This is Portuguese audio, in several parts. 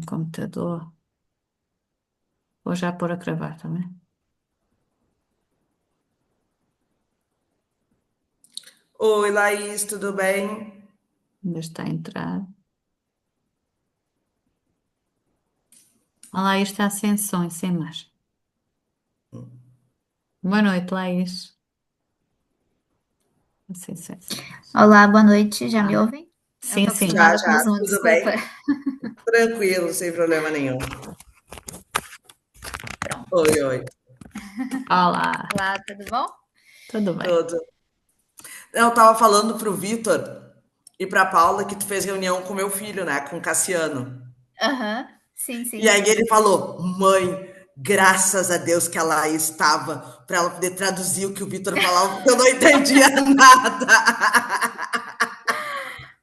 no computador. Vou já pôr a cravar também. Oi, Laís, tudo bem? Ainda está a entrar. Olha lá, isto está sem som e sem imagem. Boa noite, Laís. Sem imagem. Olá, boa noite. Já me Ah, ouvem? Eu sim, tô sim. Já, acostumada com o já, Zoom, tudo desculpa. bem? Tranquilo, sem problema nenhum. Pronto. Oi, oi, Olá, Olá, tudo bom? tudo bem? tudo. Eu tava falando pro Vitor e pra Paula que tu fez reunião com meu filho, né, com o Cassiano. Aham, sim, E sim. aí ele falou: mãe, graças a Deus que a Laís estava para ela poder traduzir o que o Vitor falava, porque eu não entendia nada.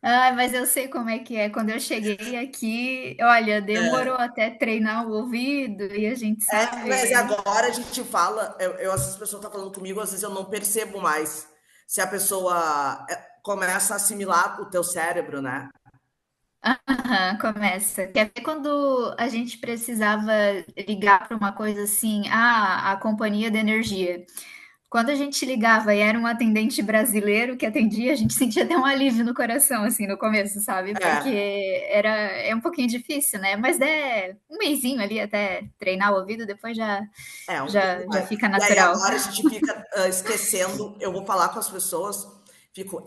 Ah, mas eu sei como é que é. Quando eu cheguei aqui, olha, demorou até treinar o ouvido e a gente Mas sabe. agora a gente fala, às vezes a pessoa está falando comigo, às vezes eu não percebo mais se a pessoa começa a assimilar o teu cérebro, né? Aham, começa. Quer ver quando a gente precisava ligar para uma coisa assim, a companhia de energia. Quando a gente ligava e era um atendente brasileiro que atendia, a gente sentia até um alívio no coração, assim, no começo, sabe? Porque É, é um pouquinho difícil, né? Mas é um mesinho ali até treinar o ouvido, depois um pouco já mais. fica E aí natural. agora a gente fica esquecendo, eu vou falar com as pessoas, fico,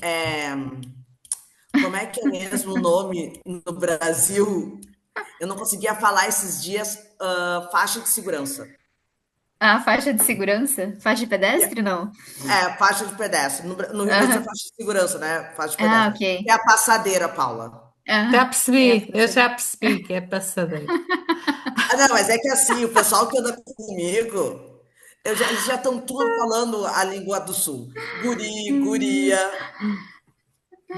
como é que é mesmo o nome no Brasil? Eu não conseguia falar esses dias, faixa de segurança. A faixa de segurança? Faixa de pedestre, não? Faixa de pedestre. No Rio Grande do Sul é Aham. faixa de segurança, né? Faixa de Ah, pedestre. ok. É a passadeira, Paula. Já Ah, é, percebi, eu já percebi que é passadeiro. Ah, não, mas é que assim, o pessoal que anda comigo, eles já estão tudo falando a língua do sul. Guri, guria,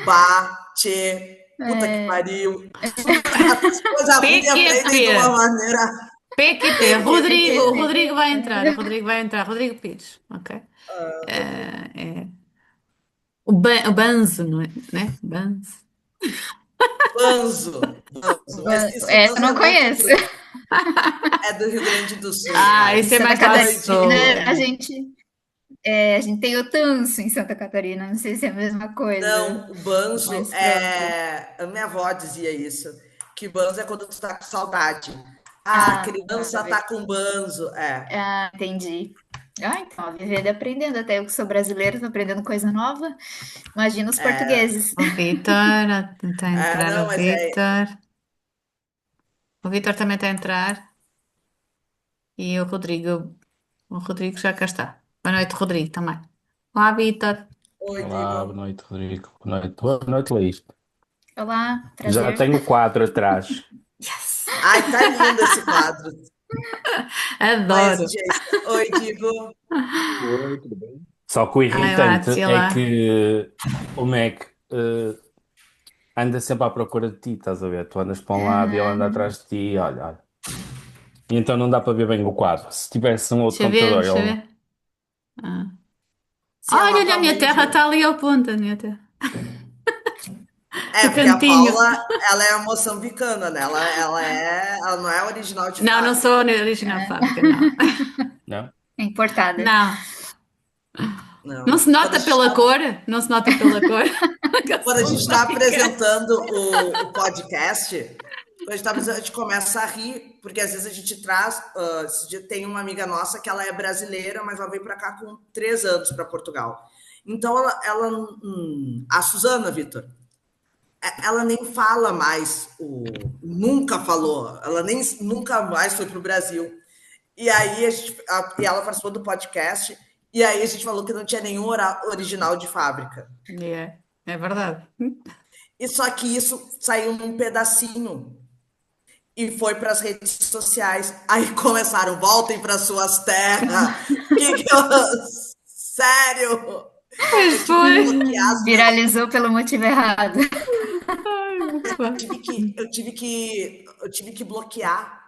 ba, tchê, puta que pariu. Tudo, as coisas ruins aprendem de uma PQP, maneira PQP, Rodrigo, o PQP. Rodrigo vai entrar, o Rodrigo vai entrar, Rodrigo Pires, ok? É o Banzo, não é? Né? Banzo. Banzo, banzo. Mas isso, essa eu banzo não é do outro, conheço. é do Rio Grande do Sul, Ah, cara. Em esse é Santa mais lá Catarina, Oi, sul. Digo. a gente tem o tanso em Santa Catarina, não sei se é a mesma coisa, Não, o banzo mas pronto. é. A minha avó dizia isso, que banzo é quando tu tá com saudade. Ah, a Ah, nada a criança tá ver. com banzo. É. Ah, entendi. Ah, então, vivendo e aprendendo. Até eu que sou brasileira, tô aprendendo coisa nova. Imagina os portugueses. O Vitor, está a entrar o Não, mas é. Vitor. O Vitor também está a entrar. E o Rodrigo já cá está. Boa noite, Rodrigo, também. Olá, Vitor. Oi, Olá, boa digo. noite, Rodrigo. Boa noite, Luís. Olá, Já prazer. tenho o quadro atrás. Yes! Ai, tá lindo esse quadro. Mas, Adoro. gente, oi, digo. Oi, tudo bem? Só que o Ai, lá, irritante tia é lá. que o Mac anda sempre à procura de ti, estás a ver? Tu andas para um lado e ele anda Aham. atrás de ti, olha, olha. E então não dá para ver bem o quadro. Se tivesse um outro Deixa eu ver, computador, deixa eu ele. ver. Ah. Se Olha, ela olha, a minha terra atualmente. está ali ao ponto, a minha terra. É, No porque a cantinho. Paula, ela é moçambicana, né? Ela não é original de Não, não sou fábrica. a original de fábrica, não. Não? É importada. Não. Não Não. se nota pela cor? Não se nota pela cor? Que eu Quando a sou gente está moçambicana. apresentando o podcast, quando a gente, tá apresentando, a gente começa a rir, porque às vezes a gente traz. Esse dia tem uma amiga nossa que ela é brasileira, mas ela veio para cá com 3 anos para Portugal. Então, a Suzana, Vitor, ela nem fala mais, nunca falou, ela nem nunca mais foi para o Brasil. E aí e ela participou do podcast, e aí a gente falou que não tinha nenhum original de fábrica. É verdade. E só que isso saiu num pedacinho e foi para as redes sociais. Aí começaram, voltem para suas terras. Que sério? Pois Eu tive que foi. bloquear as mensagens. Viralizou pelo motivo errado. Ai, muito bom. Eu tive que bloquear.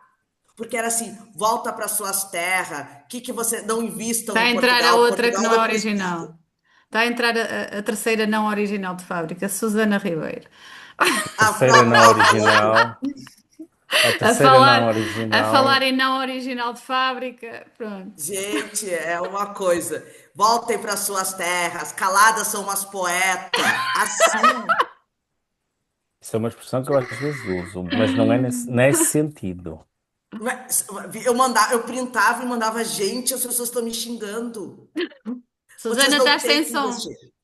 Porque era assim, volta para suas terras, que você não invistam Está a em entrar a Portugal, outra que Portugal não é não precisa. original. Está a entrar a terceira não original de fábrica, Susana Ribeiro. A Terceira não própria, original. A A terceira não falar, a falar original. em não original de fábrica. Pronto. Gente, é uma coisa. Voltem para suas terras, caladas são umas poetas. Assim. Isso é uma expressão que eu às vezes uso, mas não é nesse sentido. Eu printava e mandava, gente, as pessoas estão me xingando. Vocês Susana, não estás têm sem que som. investir.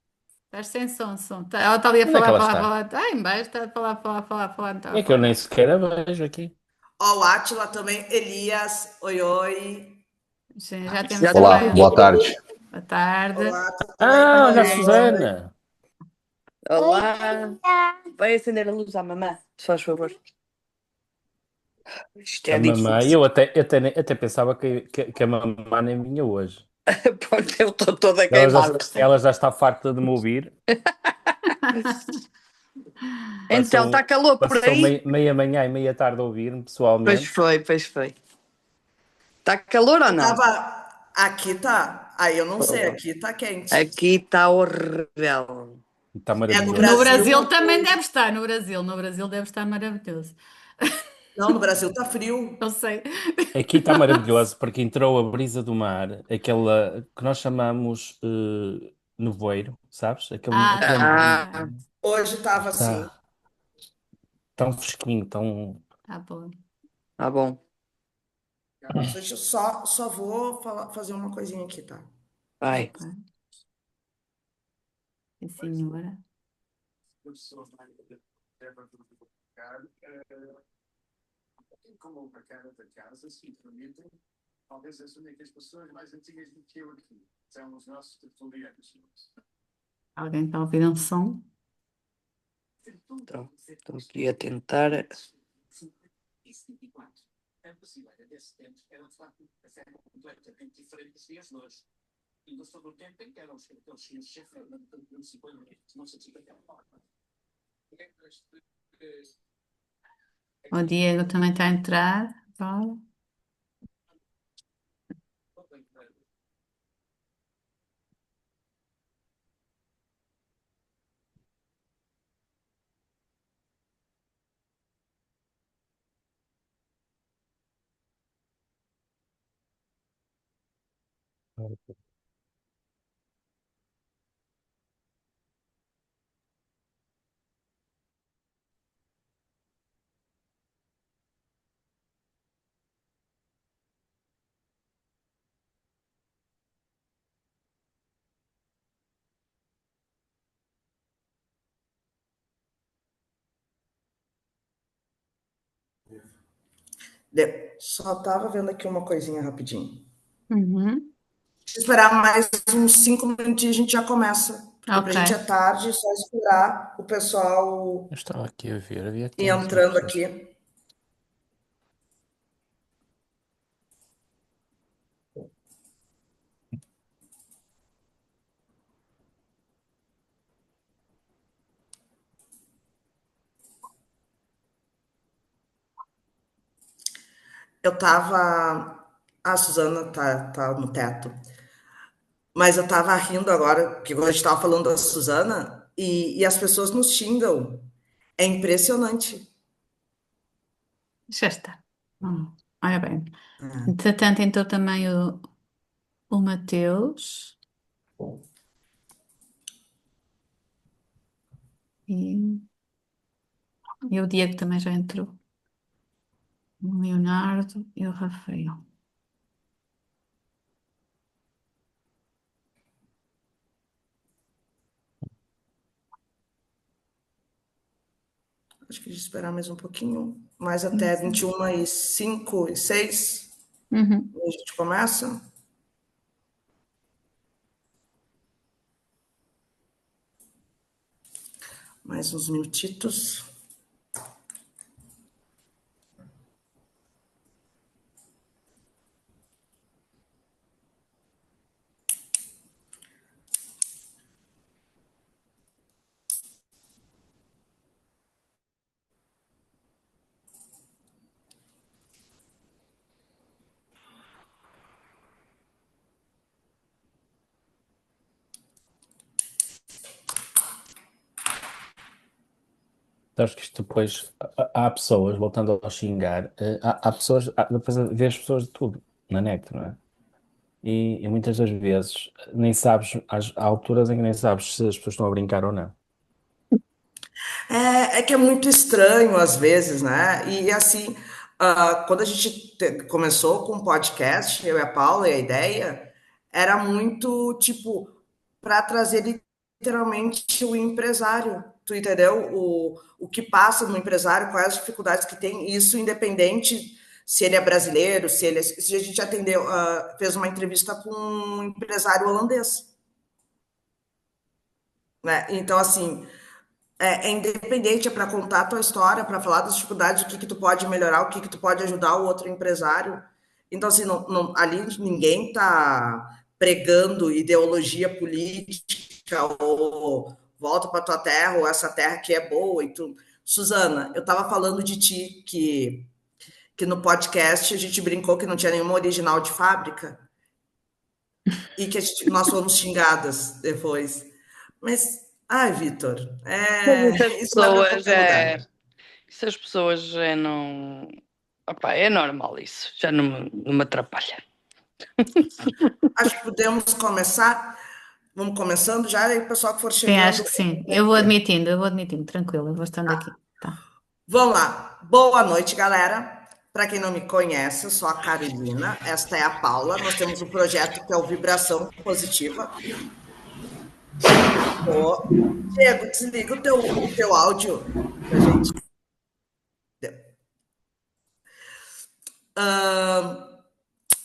Estás sem som, som. Ela está ali a Onde é que falar, ela falar, está? falar. Está em baixo, está a falar, falar, falar, falar, não estava a É que eu falar nem nada. sequer a vejo aqui. Ó, o Átila também, Elias, oi, oi. Sim, já temos Já estou também. aqui. Boa tarde. Boa tarde. Olá, tu também, Ah, olha a oi, oi. Susana. Olá. Vai acender a luz à mamã, se faz favor. Isto A é mamãe, difícil. até pensava que a mamãe nem vinha hoje. Pronto, eu estou toda Ela já, queimada. ela já está farta de me ouvir. Então, está Passou, calor por passou aí? meia manhã e meia tarde a ouvir-me Pois pessoalmente. foi, pois foi. Está calor ou Eu não? tava. Aqui tá. Aí eu não sei, aqui tá quente. Aqui está horrível. Está É no No maravilhoso. Brasil. Brasil também deve estar, no Brasil. No Brasil deve estar maravilhoso. Não, no Brasil tá frio. Não sei. Aqui está maravilhoso porque entrou a brisa do mar, aquela que nós chamamos nevoeiro, sabes? Aquele Ah, Hoje tava assim. está tão fresquinho, tão. Tá bom. tá bom. Deixa eu só vou fazer uma coisinha aqui, tá? Vai. Ok. Sim, senhora. Alguém está a ouvir um som? Então, estou aqui a tentar. O Diego também está a entrar. Agora. Só tava vendo aqui uma coisinha rapidinho. Uhum. Se esperar mais uns 5 minutinhos, a gente já começa. Porque pra Ok. gente é tarde, só esperar o pessoal Eu estava aqui a ver, havia ir aqui umas entrando pessoas. aqui. Eu tava. A Suzana tá no teto. Mas eu tava rindo agora, porque a gente tava falando da Suzana, e as pessoas nos xingam. É impressionante. Já está. Olha bem. Entretanto, entrou também o Mateus. E, e o Diego também já entrou. O Leonardo e o Rafael. Acho que a gente esperar mais um pouquinho, mais Sim, até sim. 21h05 e 6, Uhum. a gente começa. Mais uns minutitos. Acho que isto depois há pessoas, voltando ao xingar, há pessoas, depois vês pessoas de tudo na net, não é? E muitas das vezes nem sabes, há alturas em que nem sabes se as pessoas estão a brincar ou não. É que é muito estranho às vezes, né? E assim, quando a gente começou com o podcast, eu e a Paula, e a ideia era muito tipo para trazer literalmente o empresário, tu entendeu? O que passa no empresário, quais as dificuldades que tem, isso independente se ele é brasileiro, se a gente atendeu, fez uma entrevista com um empresário holandês, né? Então, assim, é independente, é para contar a tua história, para falar das dificuldades, o que tu pode melhorar, o que tu pode ajudar o outro empresário. Então, assim, ali ninguém está pregando ideologia política ou volta para tua terra ou essa terra que é boa e tu. Suzana, eu estava falando de ti que no podcast a gente brincou que não tinha nenhuma original de fábrica e que nós fomos xingadas depois. Mas, ai, Vitor, Mas essas isso vai para pessoas qualquer lugar. é. Essas pessoas é não. Opá, é normal isso. Já não me atrapalha. Acho que podemos começar. Vamos começando já, e o pessoal que for Sim, acho chegando. que sim. Eu vou admitindo, tranquilo, eu vou estando aqui. Tá. Vamos lá. Boa noite, galera. Para quem não me conhece, eu sou a Carolina, esta é a Paula. Nós temos um projeto que é o Vibração Positiva. Diego, desliga o teu áudio pra gente.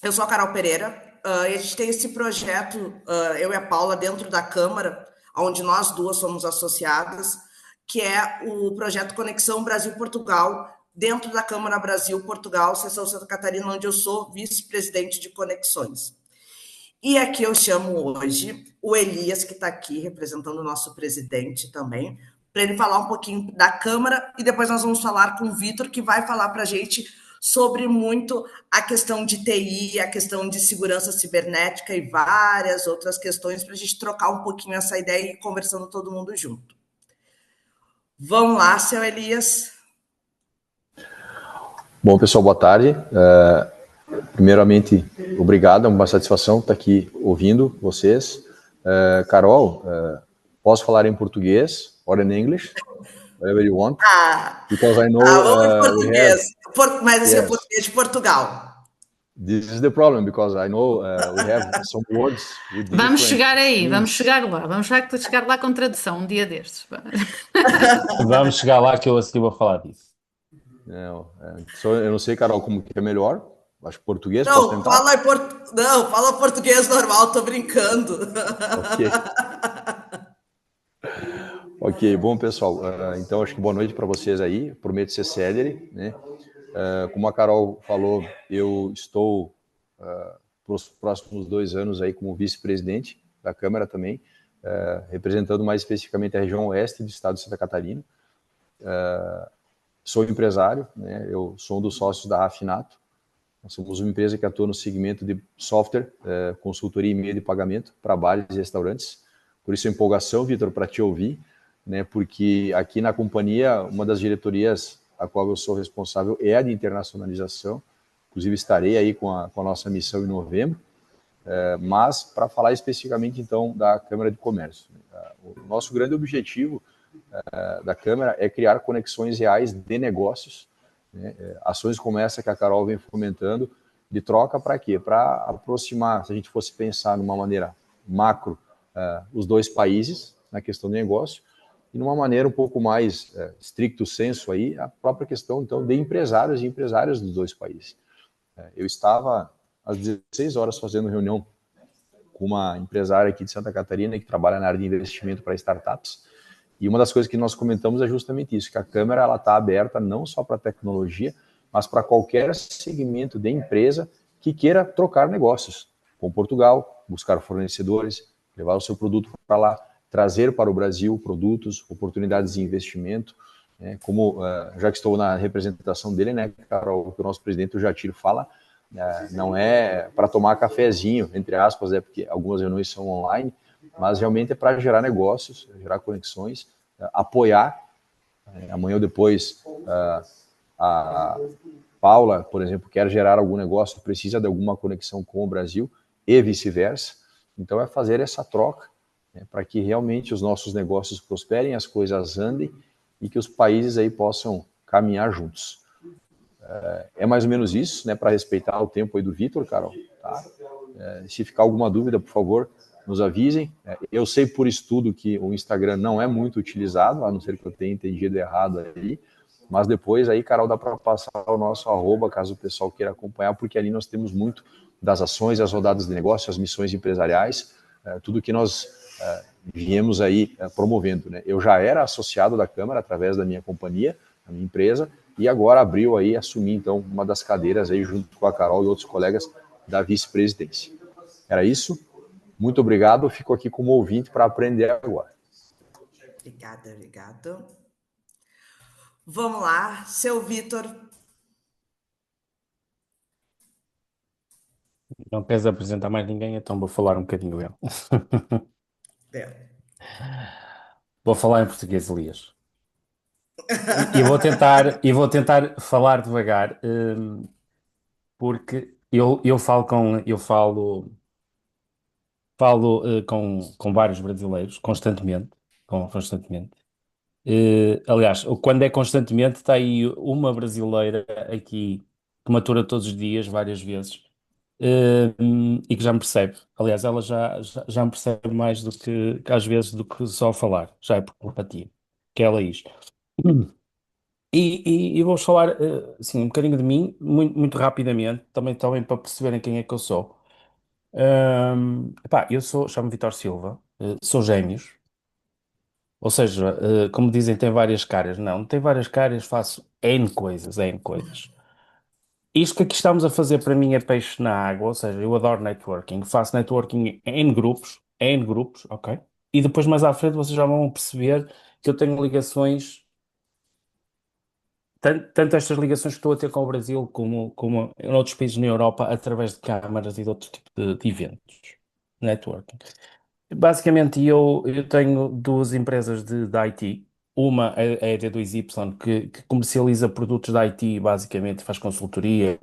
Eu sou a Carol Pereira, e a gente tem esse projeto, eu e a Paula, dentro da Câmara, onde nós duas somos associadas, que é o projeto Conexão Brasil-Portugal, dentro da Câmara Brasil-Portugal, seção Santa Catarina, onde eu sou vice-presidente de Conexões. E aqui eu chamo hoje o Elias, que está aqui representando o nosso presidente também, para ele falar um pouquinho da Câmara, e depois nós vamos falar com o Vitor, que vai falar para a gente sobre muito a questão de TI, a questão de segurança cibernética e várias outras questões, para a gente trocar um pouquinho essa ideia e ir conversando todo mundo junto. Vamos lá, seu Elias. Bom, pessoal, boa tarde. Primeiramente, obrigado, é uma satisfação estar aqui ouvindo vocês. Carol, posso falar em português or in English? Whatever you want. Because I know Vamos em português. Mas assim, yes. é português de Portugal. This is the problem, because I know we have some words with Vamos chegar aí, meanings. vamos chegar lá, vamos chegar lá com tradução um dia destes. Vamos chegar lá que eu a seguir vou falar disso. Eu não sei, Carol, como que é melhor. Acho que português, Não, posso tentar? Não, fala português normal, tô brincando. Ok. Ok, bom, pessoal, então acho que boa noite para vocês aí, prometo ser célere, né? Como a Carol falou, eu estou para os próximos 2 anos aí como vice-presidente da Câmara também, representando mais especificamente a região oeste do estado de Santa Catarina. Sou empresário, né? Eu sou um dos sócios da Afinato. Nós somos uma empresa que atua no segmento de software, consultoria e meio de pagamento para bares e restaurantes. Por isso a empolgação, Vitor, para te ouvir, né? Porque aqui na companhia, uma das diretorias a qual eu sou responsável é a de internacionalização. Inclusive estarei aí com a nossa missão em novembro. Mas para falar especificamente então da Câmara de Comércio. O nosso grande objetivo da Câmara é criar conexões reais de negócios, né? Ações como essa que a Carol vem fomentando, de troca para quê? Para aproximar, se a gente fosse pensar numa maneira macro, os dois países na questão de negócio, e numa maneira um pouco mais stricto sensu aí, a própria questão então de empresários e empresárias dos dois países. Eu estava às 16 horas fazendo reunião com uma empresária aqui de Santa Catarina que trabalha na área de investimento para startups, e uma das coisas que nós comentamos é justamente isso, que a Câmara ela está aberta não só para tecnologia, mas para qualquer segmento de empresa que queira trocar negócios com Portugal, buscar fornecedores, levar o seu produto para lá, trazer para o Brasil produtos, oportunidades de investimento, né? Como já que estou na representação dele, né, Carol, que o nosso presidente, o Jatir, fala, não é para tomar cafezinho, entre aspas, porque algumas reuniões são online, mas realmente é para gerar negócios, gerar conexões, apoiar Amanhã ou depois, a Paula, por exemplo, quer gerar algum negócio, precisa de alguma conexão com o Brasil e vice-versa. Então, é fazer essa troca, né, para que realmente os nossos negócios prosperem, as coisas andem e que os países aí possam caminhar juntos. É mais ou menos isso, né, para respeitar o tempo aí do Vitor, Carol. Tá? Se ficar alguma dúvida, por favor, nos avisem. Eu sei por estudo que o Instagram não é muito utilizado, a não ser que eu tenha entendido errado aí, mas depois aí, Carol, dá para passar o nosso arroba, caso o pessoal queira acompanhar, porque ali nós temos muito das ações, as rodadas de negócio, as missões empresariais, tudo que nós viemos aí promovendo. Né? Eu já era associado da Câmara através da minha companhia, da minha empresa, e agora abriu aí, assumi então uma das cadeiras aí junto com a Carol e outros colegas da vice-presidência. Era isso. Muito obrigado. Fico aqui como ouvinte para aprender agora. Obrigada, obrigado. Vamos lá, seu Vitor. Não queres apresentar mais ninguém, então vou falar um bocadinho eu. É. Vou falar em português, Elias. E vou tentar falar devagar, porque eu falo com vários brasileiros constantemente, constantemente. Aliás, quando é constantemente, está aí uma brasileira aqui que matura todos os dias, várias vezes, e que já me percebe. Aliás, ela já me percebe mais do que às vezes do que só falar, já é por empatia, que ela é isto. E vou falar assim, um bocadinho de mim, muito rapidamente, também para perceberem quem é que eu sou. Epá, chamo-me Vitor Silva, sou gêmeos, ou seja, como dizem, tem várias caras. Não tem várias caras, faço N coisas, N coisas. Isto que aqui estamos a fazer para mim é peixe na água, ou seja, eu adoro networking, faço networking em grupos, ok? E depois mais à frente vocês já vão perceber que eu tenho ligações, tanto estas ligações que estou a ter com o Brasil como em outros países na Europa, através de câmaras e de outro tipo de eventos, networking. Basicamente, eu tenho duas empresas de IT. Uma é a D2Y, que comercializa produtos de IT, basicamente faz consultoria,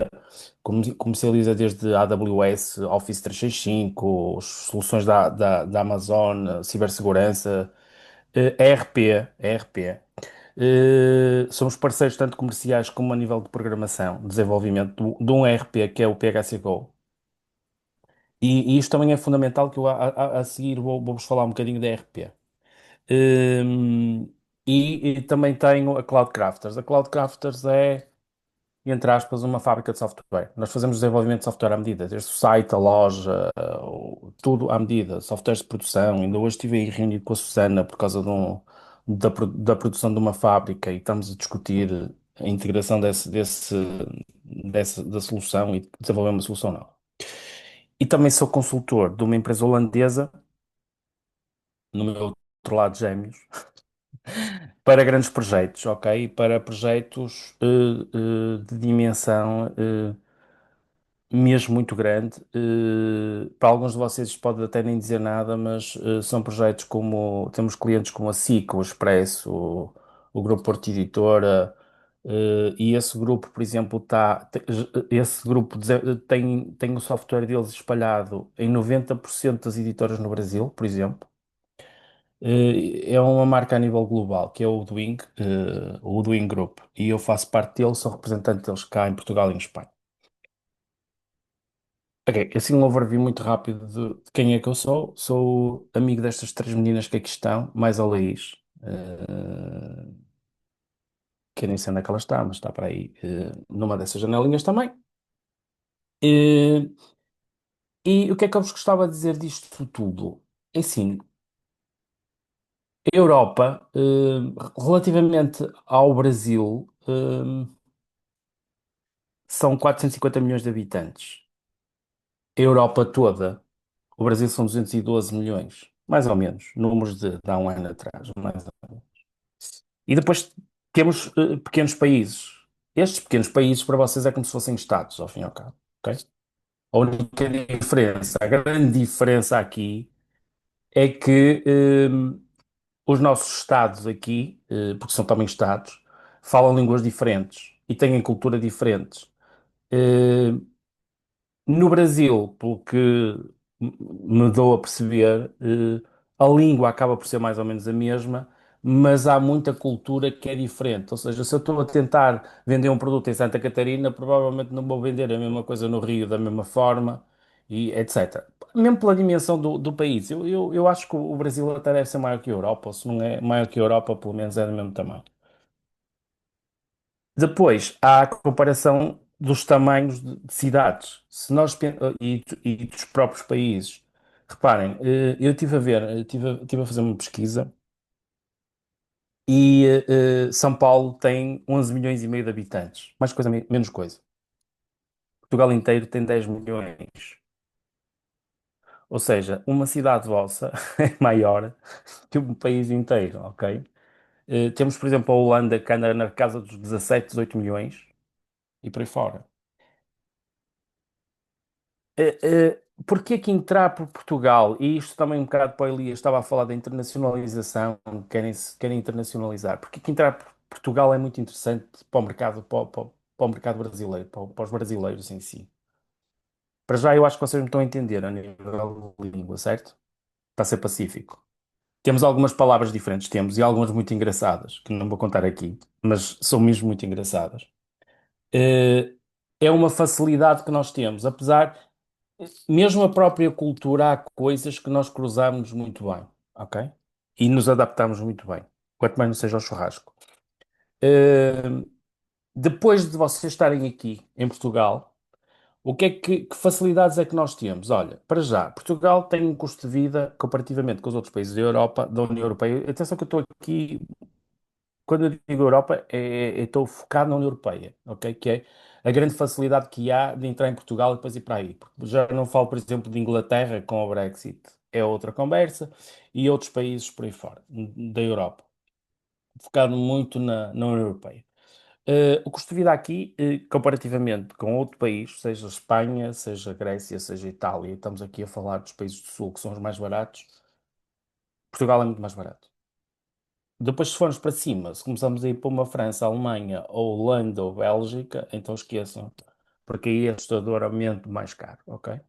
comercializa desde AWS, Office 365, soluções da Amazon, cibersegurança, ERP. Somos parceiros tanto comerciais como a nível de programação, desenvolvimento de um ERP que é o PHC Go. E isto também é fundamental, que eu a seguir vou-vos falar um bocadinho da ERP. Hum, e também tenho a Cloud Crafters. A Cloud Crafters é, entre aspas, uma fábrica de software. Nós fazemos desenvolvimento de software à medida, desde o site, a loja, tudo à medida, softwares de produção. Ainda hoje estive aí reunido com a Susana por causa da produção de uma fábrica e estamos a discutir a integração da solução e desenvolver uma solução nova. E também sou consultor de uma empresa holandesa, no meu outro lado gêmeos, para grandes projetos, ok? Para projetos de dimensão mesmo muito grande. Para alguns de vocês isto pode até nem dizer nada, mas são projetos como, temos clientes como a SIC, o Expresso, o Grupo Porto Editora, e esse grupo, por exemplo, esse grupo tem o software deles espalhado em 90% das editoras no Brasil, por exemplo. É uma marca a nível global, que é o Doing Group, e eu faço parte deles, sou representante deles cá em Portugal e em Espanha. Ok, assim um overview muito rápido de quem é que eu sou. Sou amigo destas três meninas que aqui estão, mais a Laís, que eu nem sei onde é que ela está, mas está para aí, numa dessas janelinhas também. Eh, e o que é que eu vos gostava de dizer disto tudo? É assim, a Europa, relativamente ao Brasil, são 450 milhões de habitantes. A Europa toda, o Brasil são 212 milhões, mais ou menos, números de há um ano atrás, mais ou menos. E depois temos pequenos países. Estes pequenos países para vocês é como se fossem estados, ao fim e ao cabo, ok? A única diferença, a grande diferença aqui é que os nossos estados aqui, porque são também estados, falam línguas diferentes e têm cultura diferentes. Eh, No Brasil, pelo que me dou a perceber, a língua acaba por ser mais ou menos a mesma, mas há muita cultura que é diferente. Ou seja, se eu estou a tentar vender um produto em Santa Catarina, provavelmente não vou vender a mesma coisa no Rio da mesma forma, e etc. Mesmo pela dimensão do país. Eu acho que o Brasil até deve ser maior que a Europa, ou se não é maior que a Europa, pelo menos é do mesmo tamanho. Depois, há a comparação dos tamanhos de cidades e dos próprios países. Reparem, eu estive a ver, estive a fazer uma pesquisa e São Paulo tem 11 milhões e meio de habitantes. Mais coisa, menos coisa. Portugal inteiro tem 10 milhões. Ou seja, uma cidade vossa é maior que um país inteiro, ok? Temos, por exemplo, a Holanda que anda na casa dos 17, 18 milhões e por aí fora. Porquê que entrar por Portugal, e isto também um bocado para o Elias, estava a falar da internacionalização, querem internacionalizar, porquê que entrar por Portugal é muito interessante para o mercado, para o mercado brasileiro, para os brasileiros em si? Para já eu acho que vocês me estão a entender a nível de língua, certo? Para ser pacífico. Temos algumas palavras diferentes, temos, e algumas muito engraçadas, que não vou contar aqui, mas são mesmo muito engraçadas. Eh, É uma facilidade que nós temos, apesar. Mesmo a própria cultura, há coisas que nós cruzamos muito bem, ok? E nos adaptamos muito bem, quanto mais não seja o churrasco. Uh, Depois de vocês estarem aqui em Portugal, o que é que facilidades é que nós temos? Olha, para já, Portugal tem um custo de vida comparativamente com os outros países da Europa, da União Europeia. Atenção que eu estou aqui quando eu digo Europa, estou focado na União Europeia, ok? Que é a grande facilidade que há de entrar em Portugal e depois ir para aí. Porque já não falo, por exemplo, de Inglaterra com o Brexit, é outra conversa, e outros países por aí fora, da Europa. Focado muito na União Europeia. O custo de vida aqui, comparativamente com outro país, seja Espanha, seja Grécia, seja Itália, estamos aqui a falar dos países do Sul que são os mais baratos, Portugal é muito mais barato. Depois, se formos para cima, se começamos a ir para uma França, Alemanha, ou Holanda ou Bélgica, então esqueçam, porque aí é assustadoramente mais caro, ok?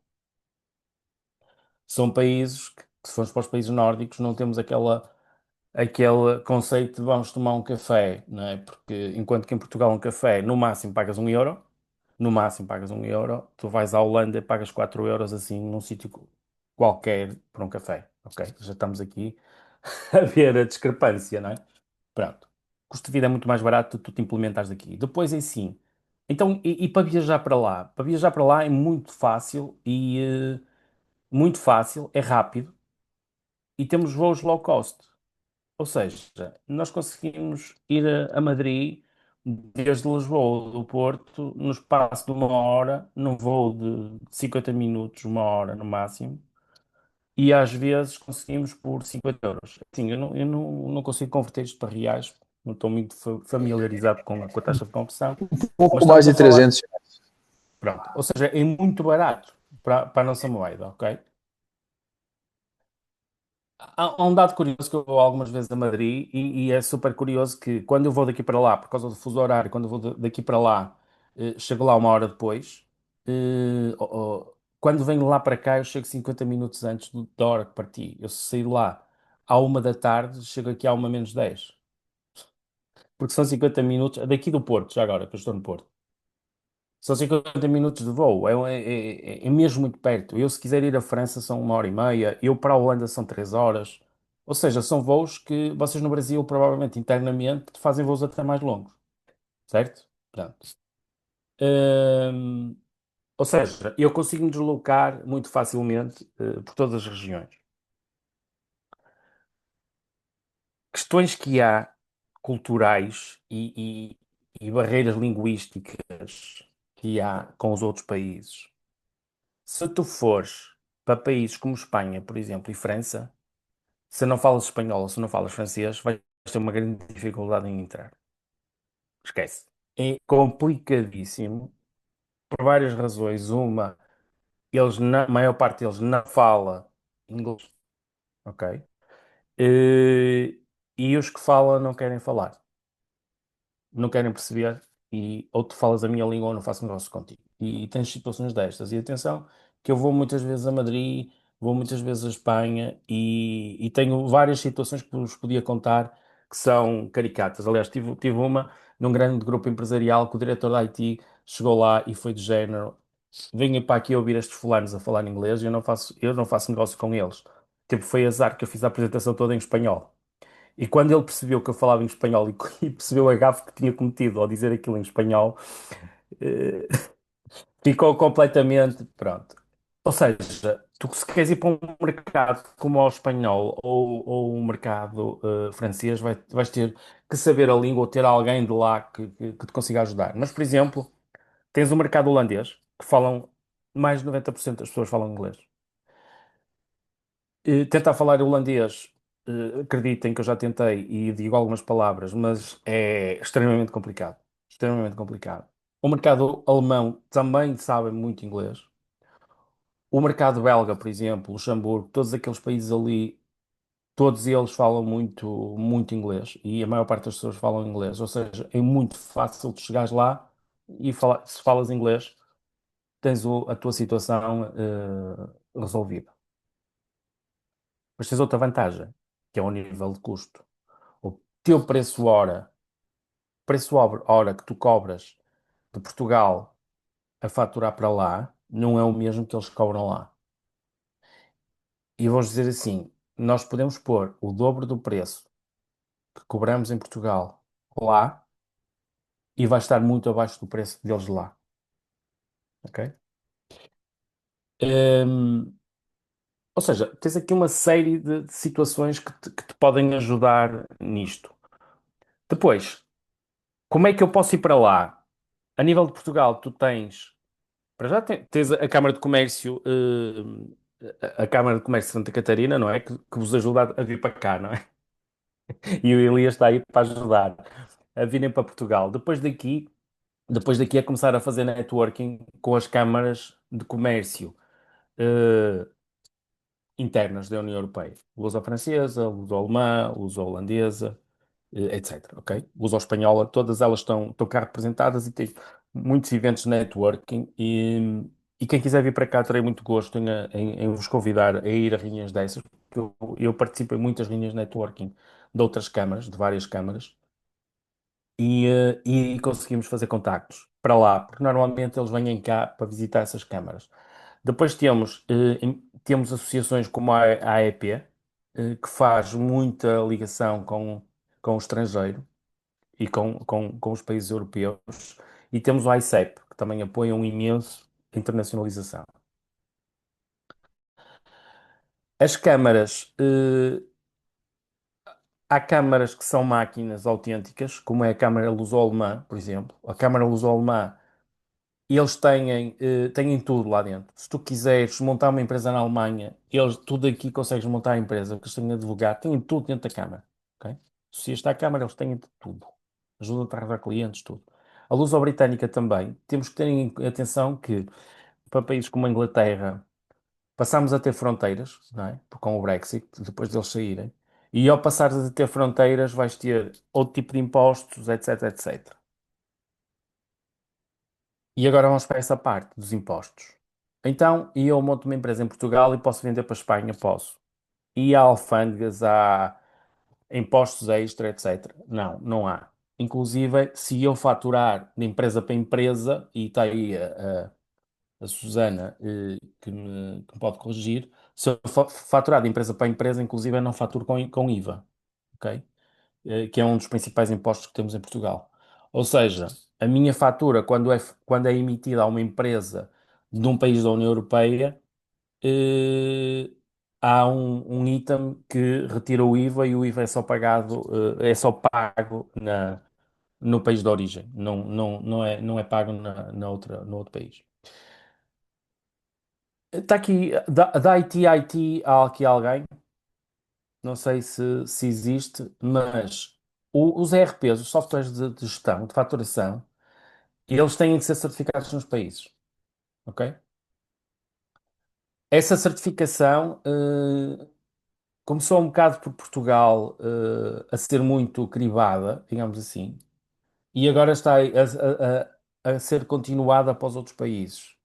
São países que, se formos para os países nórdicos, não temos aquele conceito de vamos tomar um café, não é? Porque enquanto que em Portugal um café, no máximo pagas 1 euro, no máximo pagas 1 euro, tu vais à Holanda e pagas 4 euros assim num sítio qualquer por um café, ok? Já estamos aqui a ver a discrepância, não é? Pronto. O custo de vida é muito mais barato tu te implementares daqui. Depois em sim. Então, e para viajar para lá? Para viajar para lá é muito fácil muito fácil, é rápido e temos voos low cost. Ou seja, nós conseguimos ir a Madrid desde Lisboa ou do Porto no espaço de 1 hora, num voo de 50 minutos, 1 hora no máximo, e às vezes conseguimos por 50 euros. Sim, eu não consigo converter isto para reais, não estou muito familiarizado com a taxa de conversão, mas Pouco mais estamos a de falar, 300. pronto, ou seja, é muito barato para a nossa moeda, ok? Há um dado curioso que eu vou algumas vezes a Madrid e é super curioso que quando eu vou daqui para lá, por causa do fuso horário, quando eu vou daqui para lá, chego lá 1 hora depois. Quando venho lá para cá, eu chego 50 minutos antes da hora que parti. Eu saí de lá à 1 da tarde, chego aqui à 1 menos 10. Porque são 50 minutos, daqui do Porto, já agora, que eu estou no Porto. São 50 minutos de voo, é mesmo muito perto. Eu, se quiser ir à França, são 1 hora e meia. Eu, para a Holanda, são 3 horas. Ou seja, são voos que vocês no Brasil, provavelmente internamente, fazem voos até mais longos, certo? Pronto. Hum, ou seja, eu consigo me deslocar muito facilmente, por todas as regiões. Questões que há culturais e barreiras linguísticas que há com os outros países. Se tu fores para países como Espanha, por exemplo, e França, se não falas espanhol ou se não falas francês, vais ter uma grande dificuldade em entrar. Esquece. É complicadíssimo por várias razões. Uma, a maior parte deles não fala inglês, ok? e os que falam não querem falar, não querem perceber, e ou tu falas a minha língua ou não faço negócio contigo. E tens situações destas. E atenção, que eu vou muitas vezes a Madrid, vou muitas vezes a Espanha e tenho várias situações que vos podia contar que são caricatas. Aliás, tive uma num grande grupo empresarial que o diretor da IT chegou lá e foi de género: venha para aqui ouvir estes fulanos a falar inglês e eu não faço negócio com eles. Tipo, foi azar que eu fiz a apresentação toda em espanhol. E quando ele percebeu que eu falava em espanhol e, e percebeu a gafe que tinha cometido ao dizer aquilo em espanhol, eh, ficou completamente pronto. Ou seja, tu se queres ir para um mercado como o espanhol ou um mercado francês, vais ter que saber a língua ou ter alguém de lá que te consiga ajudar. Mas, por exemplo, tens o mercado holandês, que falam, mais de 90% das pessoas falam inglês. Tentar falar holandês, acreditem que eu já tentei e digo algumas palavras, mas é extremamente complicado. Extremamente complicado. O mercado alemão também sabe muito inglês. O mercado belga, por exemplo, Luxemburgo, todos aqueles países ali, todos eles falam muito, muito inglês e a maior parte das pessoas falam inglês. Ou seja, é muito fácil de chegares lá e se falas inglês, tens a tua situação resolvida. Mas tens outra vantagem, que é o nível de custo. O teu preço hora que tu cobras de Portugal a faturar para lá, não é o mesmo que eles cobram lá. E vou dizer assim, nós podemos pôr o dobro do preço que cobramos em Portugal lá e vai estar muito abaixo do preço deles lá. Ok? Hum, ou seja, tens aqui uma série de situações que te podem ajudar nisto. Depois, como é que eu posso ir para lá? A nível de Portugal, tu tens. Para já tens a Câmara de Comércio, a Câmara de Comércio de Santa Catarina, não é? Que vos ajuda a vir para cá, não é? E o Elias está aí para ajudar a virem para Portugal. Depois daqui é começar a fazer networking com as câmaras de comércio eh, internas da União Europeia. Luso-francesa, luso-alemã, luso-holandesa, etc. Ok? Luso-espanhola, todas elas estão cá representadas e têm muitos eventos de networking e quem quiser vir para cá terei muito gosto em vos convidar a ir a reuniões dessas, porque eu participo em muitas reuniões de networking de outras câmaras, de várias câmaras, e conseguimos fazer contactos para lá, porque normalmente eles vêm cá para visitar essas câmaras. Depois temos associações como a AEP, que faz muita ligação com o estrangeiro e com os países europeus. E temos o ICEP, que também apoiam imenso a internacionalização. As câmaras, há câmaras que são máquinas autênticas, como é a Câmara Luso-Alemã, por exemplo. A Câmara Luso-Alemã, eles têm tudo lá dentro. Se tu quiseres montar uma empresa na Alemanha, tudo aqui consegues montar a empresa, porque eles têm advogado, têm tudo dentro da Câmara. Ok? Se está a Câmara, eles têm de tudo. Ajudam-te a arranjar clientes, tudo. A Luso-Britânica também. Temos que ter em atenção que, para países como a Inglaterra, passamos a ter fronteiras, não é? Com o Brexit, depois deles saírem. E ao passares a ter fronteiras, vais ter outro tipo de impostos, etc, etc. E agora vamos para essa parte dos impostos. Então, e eu monto uma empresa em Portugal e posso vender para a Espanha? Posso. E há alfândegas, há impostos extra, etc. Não, não há. Inclusive, se eu faturar de empresa para empresa, e está aí a Susana que me pode corrigir, se eu faturar de empresa para empresa, inclusive eu não faturo com IVA, ok? Que é um dos principais impostos que temos em Portugal. Ou seja, a minha fatura, quando é emitida a uma empresa de um país da União Europeia, eh, há um item que retira o IVA e o IVA é só pago no país de origem, não é pago no outro país. Está aqui, da IT, há aqui alguém, não sei se existe, mas os ERPs, os softwares de gestão, de faturação, eles têm de ser certificados nos países, ok? Essa certificação, começou um bocado por Portugal a ser muito cribada, digamos assim, e agora está a ser continuada para os outros países.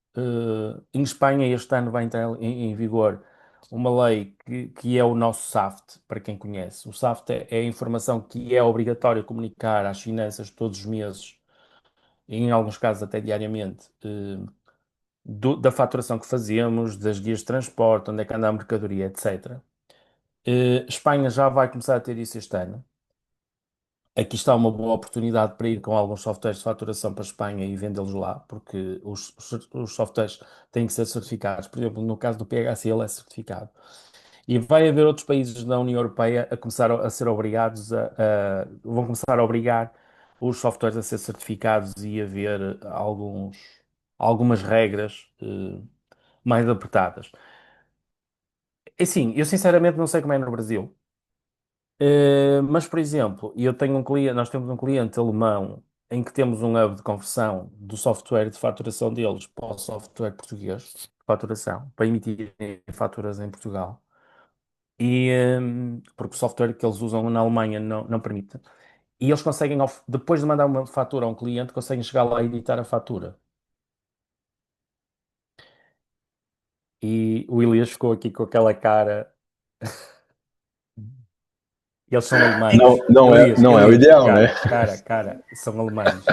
Em Espanha, este ano vai entrar em vigor uma lei que é o nosso SAFT, para quem conhece. O SAFT é a informação que é obrigatório comunicar às finanças todos os meses, e em alguns casos até diariamente, da faturação que fazemos, das guias de transporte, onde é que anda a mercadoria, etc. Espanha já vai começar a ter isso este ano. Aqui está uma boa oportunidade para ir com alguns softwares de faturação para a Espanha e vendê-los lá, porque os softwares têm que ser certificados. Por exemplo, no caso do PHC, ele é certificado. E vai haver outros países da União Europeia a começar a ser obrigados vão começar a obrigar os softwares a ser certificados e a haver algumas regras mais apertadas. Assim, eu sinceramente não sei como é no Brasil. Mas, por exemplo, nós temos um cliente alemão em que temos um hub de conversão do software de faturação deles para o software português de faturação, para emitir faturas em Portugal. Porque o software que eles usam na Alemanha não permite. E eles conseguem, depois de mandar uma fatura a um cliente, conseguem chegar lá e editar a fatura. E o Elias ficou aqui com aquela cara. Eles são alemães. Não é o ideal, né? Cara, são alemães.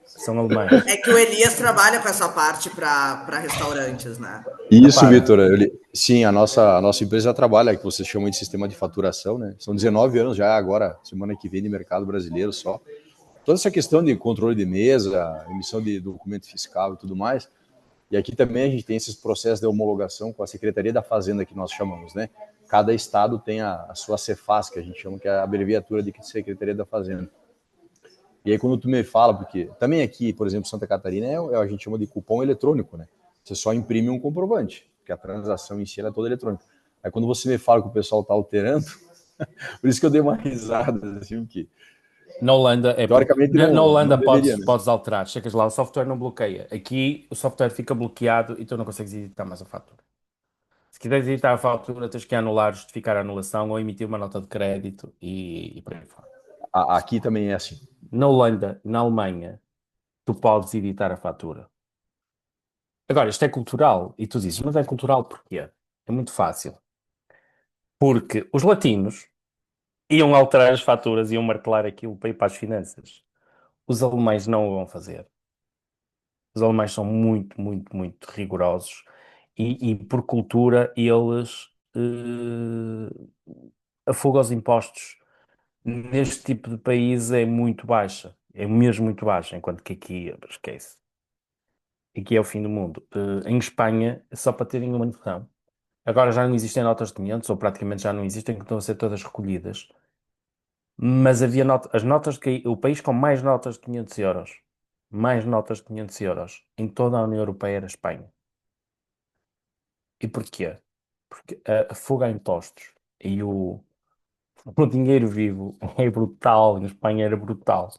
São alemães. É que o Elias trabalha com essa parte para restaurantes, né? Isso, Repara. Vitor. Sim, a nossa empresa trabalha, que vocês chamam de sistema de faturação, né? São 19 anos já, agora, semana que vem, de mercado brasileiro só. Toda essa questão de controle de mesa, emissão de documento fiscal e tudo mais. E aqui também a gente tem esses processos de homologação com a Secretaria da Fazenda, que nós chamamos, né? Cada estado tem a sua Cefaz, que a gente chama, que é a abreviatura de Secretaria da Fazenda. E aí quando tu me fala, porque também aqui, por exemplo, Santa Catarina, a gente chama de cupom eletrônico, né? Você só imprime um comprovante, porque a transação em si é toda eletrônica. Aí quando você me fala que o pessoal está alterando, por isso que eu dei uma risada, assim, que Na Holanda, teoricamente na Holanda não deveria, né? podes alterar. Chegas lá, o software não bloqueia. Aqui o software fica bloqueado e tu não consegues editar mais a fatura. Se quiseres editar a fatura, tens que anular, justificar a anulação ou emitir uma nota de crédito e por aí fora. Aqui também é assim. Na Holanda, na Alemanha, tu podes editar a fatura. Agora, isto é cultural. E tu dizes, mas é cultural porquê? É muito fácil. Porque os latinos iam alterar as faturas, iam martelar aquilo para ir para as finanças. Os alemães não o vão fazer. Os alemães são muito, muito, muito rigorosos e por cultura eles a fuga aos impostos neste tipo de país é muito baixa. É mesmo muito baixa, enquanto que aqui, esquece. Aqui é o fim do mundo. Em Espanha, só para terem uma noção, agora já não existem notas de 500, ou praticamente já não existem, que estão a ser todas recolhidas. Mas havia as notas o país com mais notas de 500 euros, mais notas de 500 euros em toda a União Europeia era a Espanha. E porquê? Porque a fuga a impostos e o dinheiro vivo é brutal, em Espanha era brutal.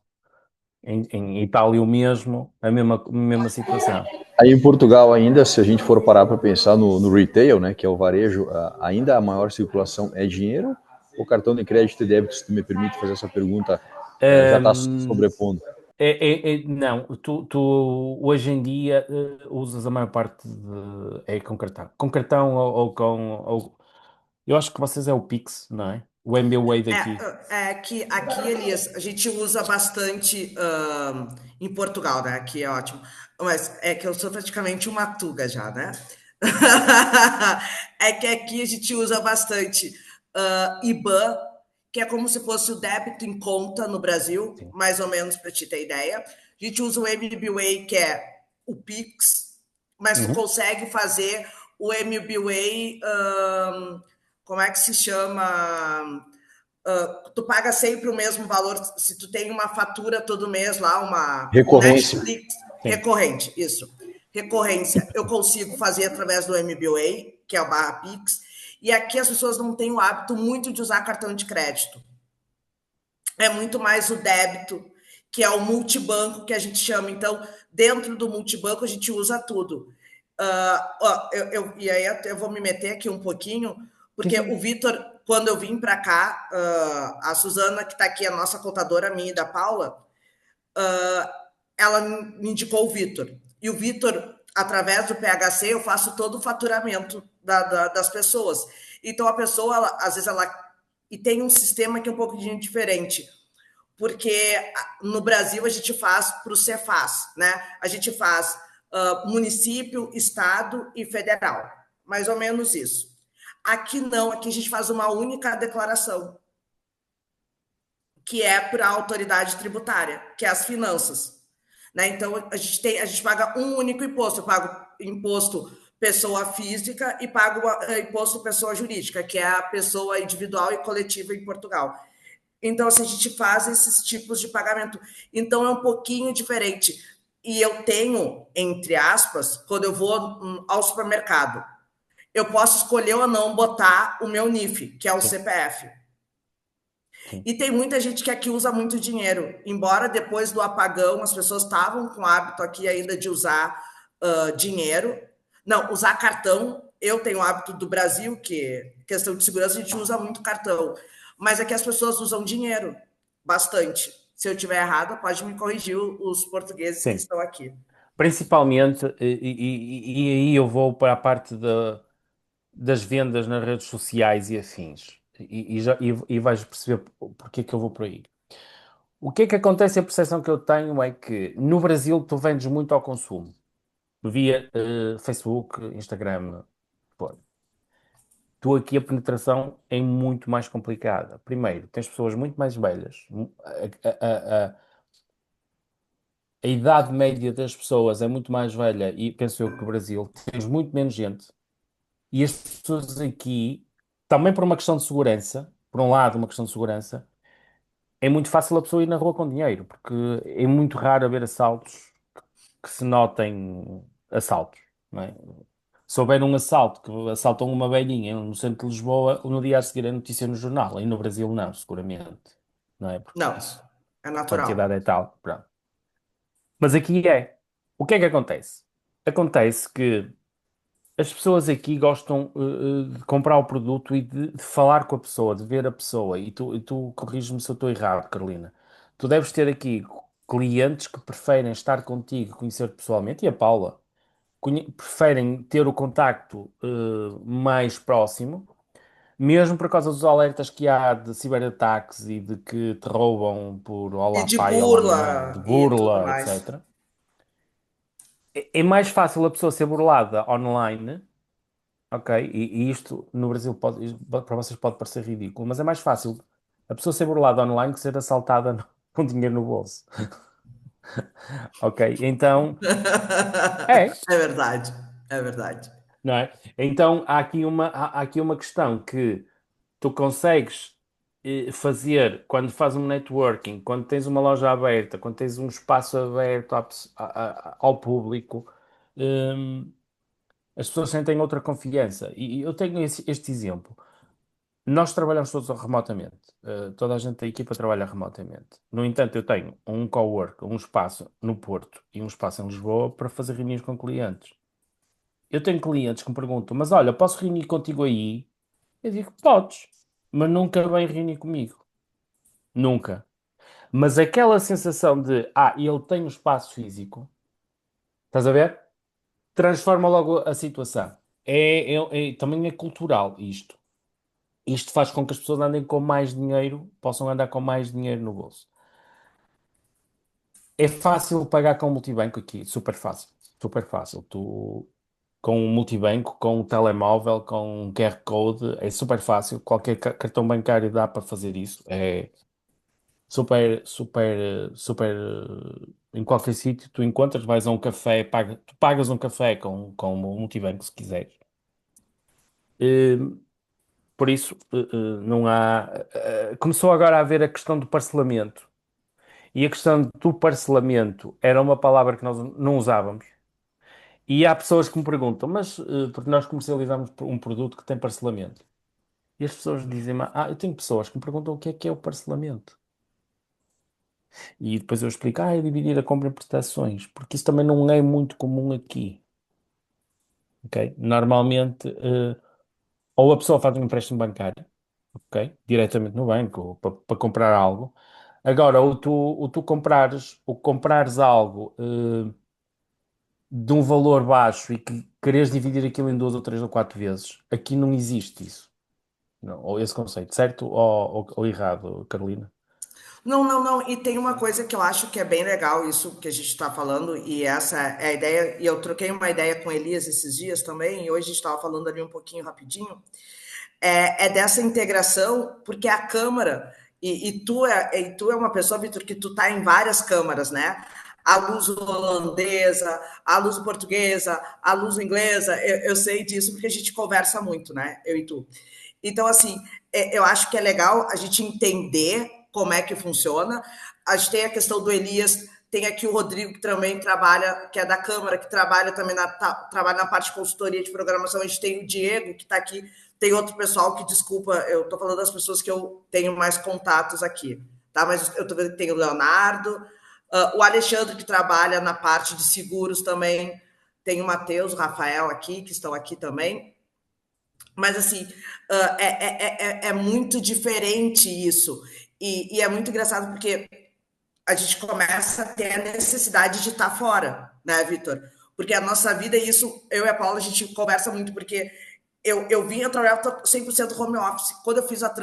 Em Itália o mesmo, a mesma situação. Aí em Portugal ainda, se a gente for parar para pensar no retail, né, que é o varejo, ainda a maior circulação é dinheiro ou cartão de crédito e débito, se tu me permite fazer essa pergunta, já está sobrepondo? Não, tu hoje em dia usas a maior parte é com cartão. Com cartão ou com... eu acho que vocês é o Pix, não é? O MBWay daqui. Que aqui, Elias, a gente usa bastante em Portugal, né? Que é ótimo. Mas é que eu sou praticamente uma tuga já, né? É que aqui a gente usa bastante IBAN, que é como se fosse o débito em conta no Brasil, Sim. mais ou menos para te ter ideia. A gente usa o MBWay, que é o Pix, mas tu consegue fazer o MBWay, como é que se chama? Tu paga sempre o mesmo valor se tu tem uma fatura todo mês lá, uma recorrência. Netflix, recorrente, isso. Recorrência, eu consigo fazer através do MBWay, que é o barra Pix, e aqui as pessoas não têm o hábito muito de usar cartão de crédito. É muito mais o débito, que é o multibanco que a gente chama. Então, dentro do multibanco, a gente usa tudo. E aí eu vou me meter aqui um pouquinho, porque o Vitor quando eu vim para cá, a Suzana, que está aqui, a nossa contadora minha e da Paula, ela me indicou o Vitor. E o Vitor, através do PHC, eu faço todo o faturamento das pessoas. Então, a pessoa, às vezes, e tem um sistema que é um pouco diferente, porque no Brasil a gente faz para o Cefaz, né? A gente faz município, estado e federal, mais ou menos isso. Aqui não, aqui a gente faz uma única declaração, que é para a autoridade tributária, que é as finanças. Né? Então, a gente paga um único imposto. Eu pago imposto pessoa física e pago imposto pessoa jurídica, que é a pessoa individual e coletiva em Portugal. Então, assim, a gente faz esses tipos de pagamento. Então, é um pouquinho diferente. E eu tenho, entre aspas, quando eu vou ao supermercado, eu posso escolher ou não botar o meu NIF, que é o Sim. CPF. Sim. E tem muita gente que aqui usa muito dinheiro. Embora depois do apagão as pessoas estavam com o hábito aqui ainda de usar dinheiro. Não, usar cartão. Eu tenho o hábito do Brasil, que questão de segurança a gente usa muito cartão. Mas aqui as pessoas usam dinheiro bastante. Se eu estiver errada, pode me corrigir os portugueses que Sim. estão aqui. Principalmente, e aí eu vou para a parte das vendas nas redes sociais e afins. E vais perceber porque é que eu vou por aí. O que é que acontece? A percepção que eu tenho é que no Brasil tu vendes muito ao consumo, via Facebook, Instagram. Pô. Tu aqui a penetração é muito mais complicada. Primeiro, tens pessoas muito mais velhas. A idade média das pessoas é muito mais velha e penso eu que o Brasil tens muito menos gente. E as pessoas aqui, também por uma questão de segurança, por um lado, uma questão de segurança, é muito fácil a pessoa ir na rua com dinheiro, porque é muito raro haver assaltos que se notem assaltos, não é? Se houver um assalto que assaltam uma velhinha no centro de Lisboa, no dia a seguir é notícia no jornal. Aí no Brasil não, seguramente. Não é? Porque Não, isso, é a quantidade natural. é tal. Pronto. Mas aqui é. O que é que acontece? Acontece que as pessoas aqui gostam de comprar o produto e de falar com a pessoa, de ver a pessoa. E tu corriges-me se eu estou errado, Carolina. Tu deves ter aqui clientes que preferem estar contigo, conhecer pessoalmente, e a Paula, preferem ter o contacto mais próximo, mesmo por causa dos alertas que há de ciberataques e de que te roubam por E olá de pai, olá mãe, de burla e tudo burla, mais. etc. É mais fácil a pessoa ser burlada online. Ok, e isto no Brasil para vocês pode parecer ridículo, mas é mais fácil a pessoa ser burlada online que ser assaltada com dinheiro no bolso. Ok, então é, É verdade, é verdade. não é? Então há aqui uma questão que tu consegues fazer quando fazes um networking, quando tens uma loja aberta, quando tens um espaço aberto ao público. hum, as pessoas sentem outra confiança. E eu tenho este exemplo. Nós trabalhamos todos remotamente. Toda a gente da equipa trabalha remotamente. No entanto, eu tenho um cowork, um espaço no Porto e um espaço em Lisboa para fazer reuniões com clientes. Eu tenho clientes que me perguntam, mas olha, posso reunir contigo aí? Eu digo, podes, mas nunca vem reunir comigo. Nunca. Mas aquela sensação de, ele tem um espaço físico, estás a ver? Transforma logo a situação. Também é cultural isto. Isto faz com que as pessoas andem com mais dinheiro, possam andar com mais dinheiro no bolso. É fácil pagar com multibanco aqui, super fácil, super fácil. Tu, com um multibanco, com um telemóvel, com um QR Code, é super fácil. Qualquer cartão bancário dá para fazer isso. É super, super, super. Em qualquer sítio tu encontras, vais a um café, tu pagas um café com um multibanco se quiseres. Eh, Por isso, não há. Começou agora a haver a questão do parcelamento. E a questão do parcelamento era uma palavra que nós não usávamos. E há pessoas que me perguntam, mas porque nós comercializamos um produto que tem parcelamento? E as pessoas dizem-me, eu tenho pessoas que me perguntam o que é o parcelamento. E depois eu explico, é dividir a compra em prestações, porque isso também não é muito comum aqui. Ok? Normalmente, ou a pessoa faz um empréstimo bancário, ok? Diretamente no banco, para comprar algo. Agora, o comprares algo de um valor baixo e que queres dividir aquilo em duas ou três ou quatro vezes, aqui não existe isso. Não, ou esse conceito, certo ou errado, Carolina? Não, não, não. E tem uma coisa que eu acho que é bem legal, isso que a gente está falando, e essa é a ideia. E eu troquei uma ideia com Elias esses dias também, e hoje a gente estava falando ali um pouquinho rapidinho. É dessa integração, porque a Câmara, e tu é uma pessoa, Vitor, que tu tá em várias câmaras, né? A luz holandesa, a luz portuguesa, a luz inglesa, eu sei disso porque a gente conversa muito, né? Eu e tu. Então, assim, eu acho que é legal a gente entender como é que funciona. A gente tem a questão do Elias, tem aqui o Rodrigo, que também trabalha, que é da Câmara, que trabalha também trabalha na parte de consultoria de programação. A gente tem o Diego, que está aqui, tem outro pessoal que, desculpa, eu estou falando das pessoas que eu tenho mais contatos aqui, tá? Mas eu estou vendo que tem o Leonardo, o Alexandre, que trabalha na parte de seguros também, tem o Matheus, o Rafael aqui, que estão aqui também. Mas, assim, é muito diferente isso. E é muito engraçado porque a gente começa a ter a necessidade de estar fora, né, Vitor? Porque a nossa vida, e isso, eu e a Paula, a gente conversa muito, porque eu trabalhava 100% home office. Quando eu fiz a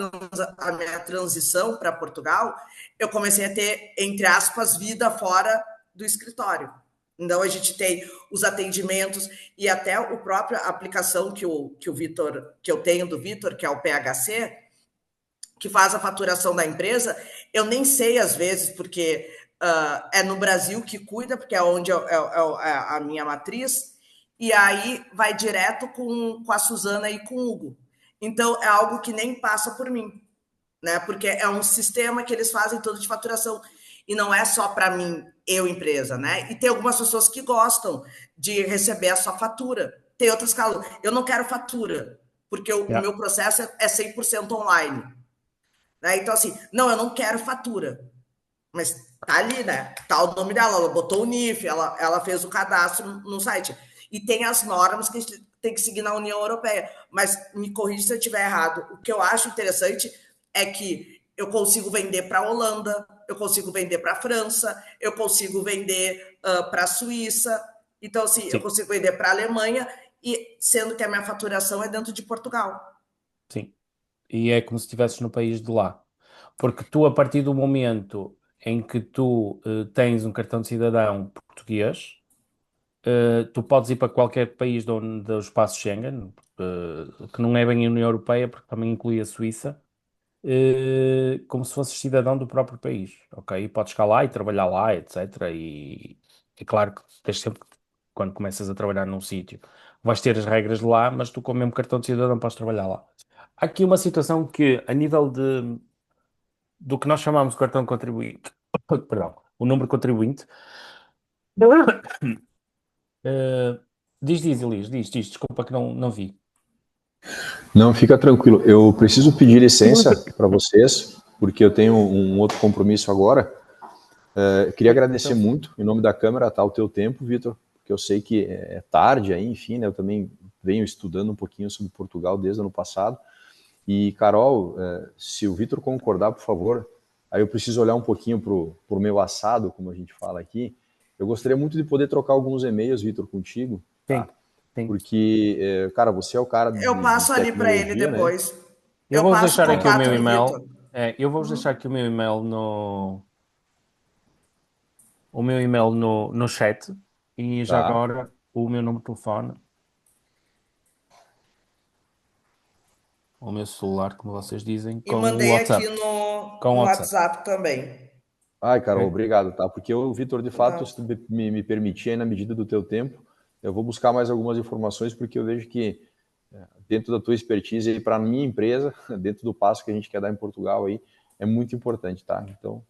minha transição para Portugal, eu comecei a ter, entre aspas, vida fora do escritório. Então, a gente tem os atendimentos e até o próprio aplicação que o Vitor, que eu tenho do Vitor, que é o PHC, que faz a faturação da empresa, eu nem sei às vezes, porque é no Brasil que cuida, porque é onde é a minha matriz, e aí vai direto com a Suzana e com o Hugo. Então, é algo que nem passa por mim, né? Porque é um sistema que eles fazem todo de faturação. E não é só para mim, eu, empresa, né? E tem algumas pessoas que gostam de receber a sua fatura. Tem outras que falam, eu não quero fatura, porque o Yeah. meu processo é 100% online. Né? Então, assim, não, eu não quero fatura. Mas tá ali, né? Tá o nome dela, ela botou o NIF, ela fez o cadastro no site. E tem as normas que a gente tem que seguir na União Europeia. Mas me corrija se eu estiver errado. O que eu acho interessante é que eu consigo vender para a Holanda, eu consigo vender para a França, eu consigo vender para a Suíça. Então, assim, eu Sim, consigo vender para a Alemanha, e sendo que a minha faturação é dentro de Portugal. sim. E é como se estivesses no país de lá. Porque tu, a partir do momento em que tu tens um cartão de cidadão português, tu podes ir para qualquer país do espaço Schengen, que não é bem a União Europeia, porque também inclui a Suíça, como se fosses cidadão do próprio país, ok? E podes ficar lá e trabalhar lá, etc. E é claro que tens sempre, quando começas a trabalhar num sítio, vais ter as regras de lá, mas tu com o mesmo cartão de cidadão podes trabalhar lá. Há aqui uma situação que, a nível do que nós chamamos de cartão de contribuinte, perdão, o número de contribuinte, eh, diz, Elias, diz, desculpa que não vi. Não, fica tranquilo. Eu preciso pedir licença para vocês, porque eu tenho um outro compromisso agora. Queria agradecer Então, muito, em nome da Câmara, tá, o teu tempo, Vitor, porque eu sei que é tarde aí, enfim, né, eu também venho estudando um pouquinho sobre Portugal desde o ano passado. E, Carol, se o Vitor concordar, por favor, aí eu preciso olhar um pouquinho para o meu assado, como a gente fala aqui. Eu gostaria muito de poder trocar alguns e-mails, Vitor, contigo, sim, tá? sim. Porque, cara, você é o cara Eu de passo ali para ele tecnologia, né? depois. Eu Eu vou-vos passo o deixar aqui o contato meu do e-mail. Vitor. Eu vou-vos deixar aqui o meu e-mail no chat e já Tá. agora o meu número de telefone, o meu celular, como vocês dizem, E com o mandei aqui WhatsApp. no, Com o no WhatsApp. WhatsApp também. Ai, Carol, Ok? obrigado, tá? Porque o Vitor, de fato, Nada. se tu me permitir, aí, na medida do teu tempo, eu vou buscar mais algumas informações, porque eu vejo que dentro da tua expertise aí para a minha empresa, dentro do passo que a gente quer dar em Portugal aí, é muito importante, tá? Então,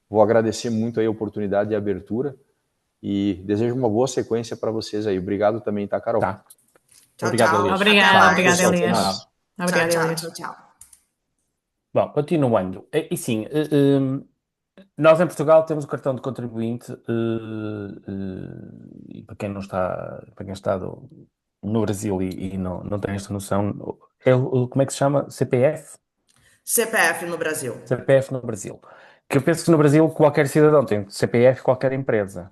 vou agradecer muito aí a oportunidade e a abertura e desejo uma boa sequência para vocês aí. Obrigado também, tá, Carol? Tá. Tchau, Obrigado, tchau. Elias. Até Obrigada, Tchau, obrigada, mais. Pessoal, até Elias. tchau. mais. Tchau, Obrigada, tchau, tchau, Elias. tchau. Bom, continuando. E sim, nós em Portugal temos o cartão de contribuinte e para quem está no Brasil e não tem esta noção, como é que se chama? CPF? CPF no Brasil. CPF no Brasil. Que eu penso que no Brasil qualquer cidadão tem CPF, qualquer empresa.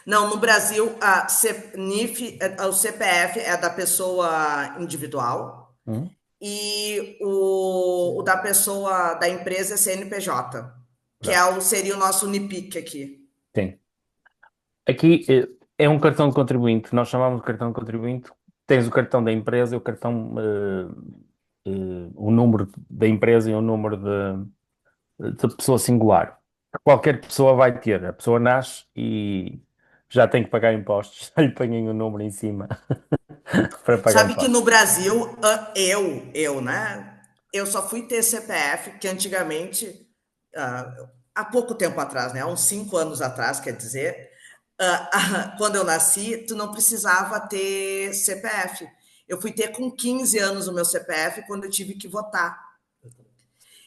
Não, no Brasil, NIF, o CPF é da pessoa individual e o da pessoa da empresa é CNPJ, que seria o nosso NIPIC aqui. Sim. Aqui é um cartão de contribuinte, nós chamamos de cartão de contribuinte. Tens o cartão da empresa e o cartão, o número da empresa e o número de pessoa singular. Qualquer pessoa vai ter. A pessoa nasce e já tem que pagar impostos. Já lhe põem o número em cima para pagar Sabe que impostos. no Brasil, né? Eu só fui ter CPF que antigamente, há pouco tempo atrás, né? Há uns 5 anos atrás, quer dizer, quando eu nasci, tu não precisava ter CPF. Eu fui ter com 15 anos o meu CPF quando eu tive que votar.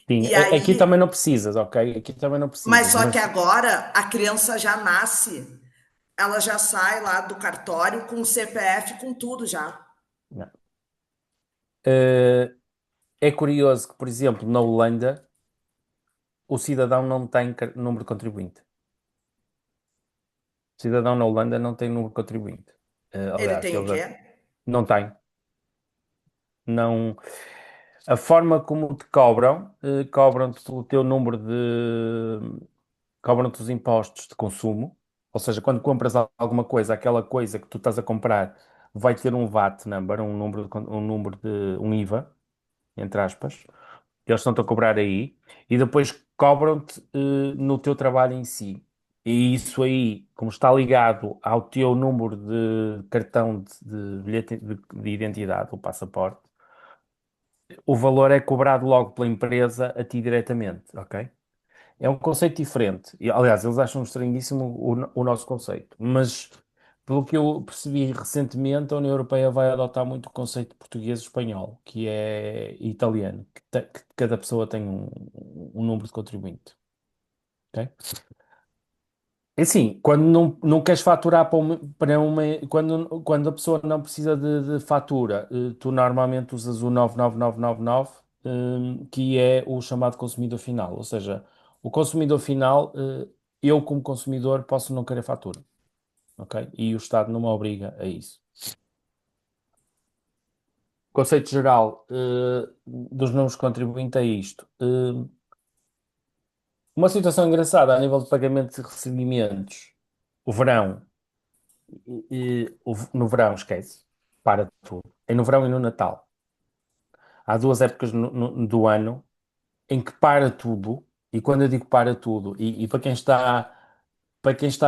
Sim, E aqui aí, também não precisas, ok? Aqui também não mas precisas, só que mas agora a criança já nasce, ela já sai lá do cartório com o CPF, com tudo já. não. É curioso que, por exemplo, na Holanda, o cidadão não tem número de contribuinte. O cidadão na Holanda não tem número de contribuinte. Ele Aliás, tem o quê? não tem. Não. A forma como te cobram, cobram-te o teu número de. Cobram-te os impostos de consumo. Ou seja, quando compras alguma coisa, aquela coisa que tu estás a comprar vai ter um VAT number, um IVA, entre aspas. Eles estão-te a cobrar aí e depois cobram-te no teu trabalho em si. E isso aí, como está ligado ao teu número de cartão de bilhete de identidade, o passaporte, o valor é cobrado logo pela empresa a ti diretamente, ok? É um conceito diferente. E, aliás, eles acham estranhíssimo o nosso conceito. Mas, pelo que eu percebi recentemente, a União Europeia vai adotar muito o conceito português e espanhol, que é italiano, que cada pessoa tem um número de contribuinte. Ok? É assim, quando não queres faturar quando a pessoa não precisa de fatura, tu normalmente usas o 99999, que é o chamado consumidor final. Ou seja, o consumidor final, eu como consumidor posso não querer fatura, ok? E o Estado não me obriga a isso. O conceito geral, dos números de contribuinte é isto. Uma situação engraçada a nível de pagamento de recebimentos. O verão. No verão, esquece. Para tudo. É no verão e no Natal. Há duas épocas do ano em que para tudo, e quando eu digo para tudo, e para quem está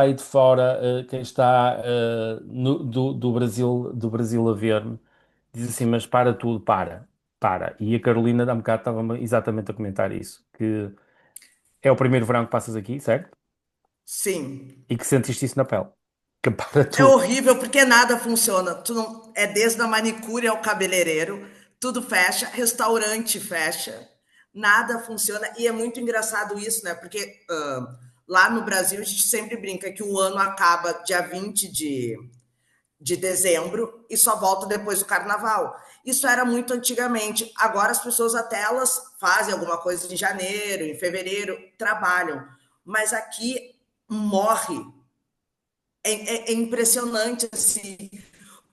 aí de fora, quem está do Brasil a ver-me, diz assim, mas para tudo, para. E a Carolina, há um bocado, estava exatamente a comentar isso, que é o primeiro verão que passas aqui, certo? Sim. E que sentiste isso na pele. Que para É tudo. horrível porque nada funciona. Tu não, é desde a manicure ao cabeleireiro, tudo fecha, restaurante fecha, nada funciona. E é muito engraçado isso, né? Porque lá no Brasil a gente sempre brinca que o ano acaba dia 20 de dezembro e só volta depois do carnaval. Isso era muito antigamente. Agora as pessoas até elas fazem alguma coisa em janeiro, em fevereiro, trabalham. Mas aqui morre. É impressionante, assim,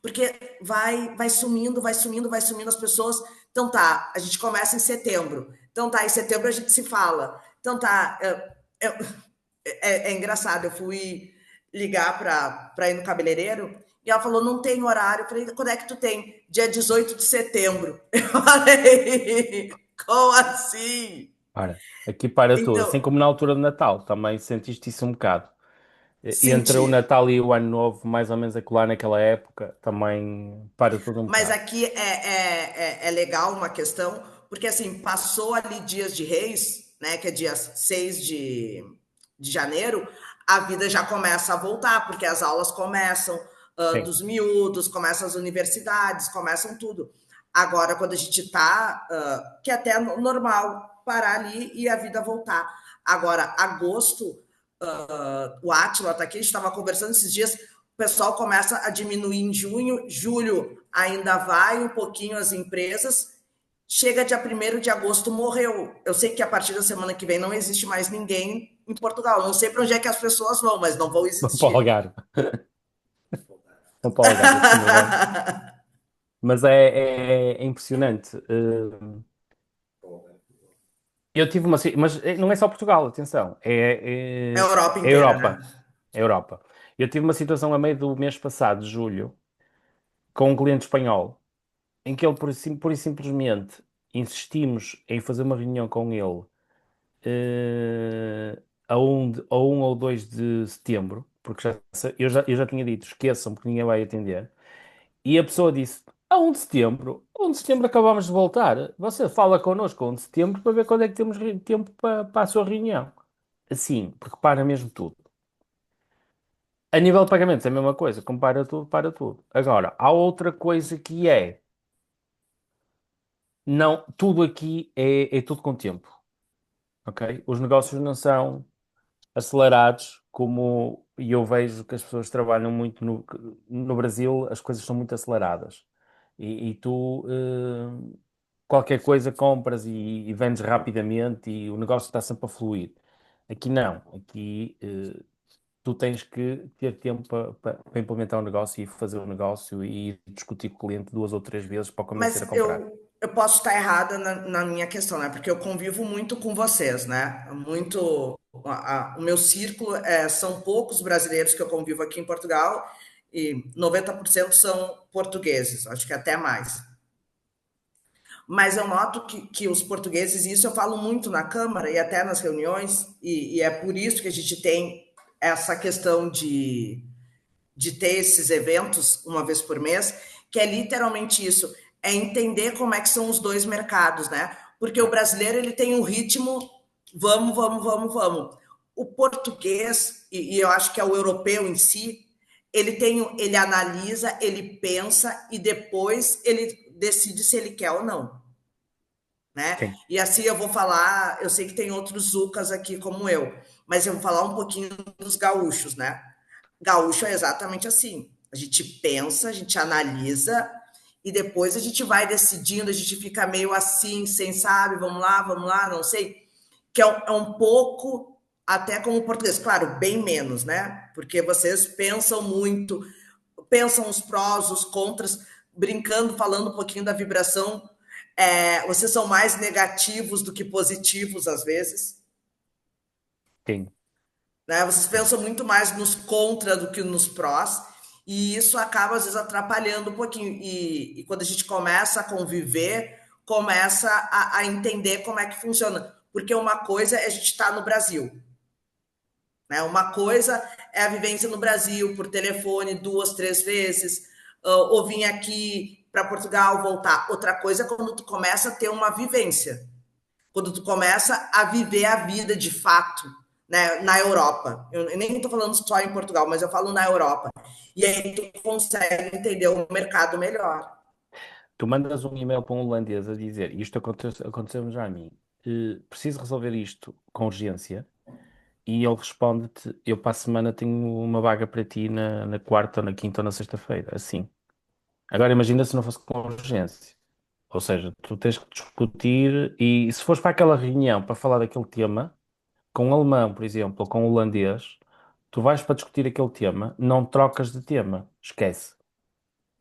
porque vai sumindo, vai sumindo, vai sumindo as pessoas. Então tá, a gente começa em setembro. Então tá, em setembro a gente se fala. Então tá, é engraçado. Eu fui ligar para ir no cabeleireiro e ela falou: não tem horário. Eu falei: quando é que tu tem? Dia 18 de setembro. Eu falei: como assim? Aqui para tudo. Assim Então, como na altura do Natal, também sentiste isso um bocado. Entre o senti. Natal e o Ano Novo, mais ou menos acolá naquela época, também para tudo um Mas bocado. aqui é legal uma questão, porque assim, passou ali dias de Reis, né, que é dia 6 de janeiro, a vida já começa a voltar, porque as aulas começam, Sim. dos miúdos, começam as universidades, começam tudo. Agora, quando a gente está, que é até normal parar ali e a vida voltar. Agora, agosto, o Átila está aqui, a gente estava conversando esses dias, o pessoal começa a diminuir em junho, julho ainda vai um pouquinho as empresas, chega dia 1º de agosto, morreu. Eu sei que a partir da semana que vem não existe mais ninguém em Portugal. Não sei para onde é que as pessoas vão, mas não vão Vão para o existir. Algarve. Vão para o Algarve, assim, mas é impressionante. Eu tive uma. Mas não é só Portugal, atenção. É a Europa É inteira, né? Europa. É Europa. Eu tive uma situação a meio do mês passado, de julho, com um cliente espanhol, em que ele, pura e simplesmente, insistimos em fazer uma reunião com ele a 1 ou 2 de setembro, porque eu já tinha dito, esqueçam, porque ninguém vai atender. E a pessoa disse: a 1 de setembro, a 1 de setembro acabamos de voltar. Você fala connosco a 1 de setembro para ver quando é que temos tempo para a sua reunião. Assim, porque para mesmo tudo. A nível de pagamentos é a mesma coisa, compara tudo, para tudo. Agora, há outra coisa que é, não, tudo aqui é tudo com tempo, ok? Os negócios não são acelerados, como e eu vejo que as pessoas trabalham muito no Brasil, as coisas são muito aceleradas. E tu, qualquer coisa compras e vendes rapidamente e o negócio está sempre a fluir. Aqui não. Aqui tu tens que ter tempo para implementar o negócio e fazer o negócio e discutir com o cliente 2 ou 3 vezes para o convencer a Mas comprar. eu posso estar errada na minha questão, né? Porque eu convivo muito com vocês, né? Muito. O meu círculo são poucos brasileiros que eu convivo aqui em Portugal e 90% são portugueses, acho que até mais. Mas eu noto que os portugueses, e isso eu falo muito na Câmara e até nas reuniões, e é por isso que a gente tem essa questão de ter esses eventos uma vez por mês, que é literalmente isso, é entender como é que são os dois mercados, né? Porque o brasileiro ele tem um ritmo, vamos, vamos, vamos, vamos. O português, e eu acho que é o europeu em si, ele analisa, ele pensa e depois ele decide se ele quer ou não, né? Sim, E assim eu vou falar, eu sei que tem outros Zucas aqui como eu, mas eu vou falar um pouquinho dos gaúchos, né? Gaúcho é exatamente assim. A gente pensa, a gente analisa e depois a gente vai decidindo, a gente fica meio assim, sem sabe, vamos lá, não sei. Que é um pouco até como o português, claro, bem menos, né? Porque vocês pensam muito, pensam os prós, os contras, brincando, falando um pouquinho da vibração. Vocês são mais negativos do que positivos às vezes, sim, né? Vocês sim. pensam muito mais nos contra do que nos prós, e isso acaba às vezes atrapalhando um pouquinho. E quando a gente começa a conviver, começa a entender como é que funciona. Porque uma coisa é a gente estar no Brasil, né? Uma coisa é a vivência no Brasil por telefone 2, 3 vezes, ou vir aqui para Portugal, voltar. Outra coisa é quando tu começa a ter uma vivência, quando tu começa a viver a vida de fato, né, na Europa. Eu nem estou falando só em Portugal, mas eu falo na Europa. E aí tu consegue entender o mercado melhor. Tu mandas um e-mail para um holandês a dizer isto aconteceu já a mim, preciso resolver isto com urgência, e ele responde-te: eu para a semana tenho uma vaga para ti na quarta ou na quinta ou na sexta-feira. Assim. Agora imagina se não fosse com urgência. Ou seja, tu tens que discutir e se fores para aquela reunião para falar daquele tema, com um alemão, por exemplo, ou com um holandês, tu vais para discutir aquele tema, não trocas de tema, esquece.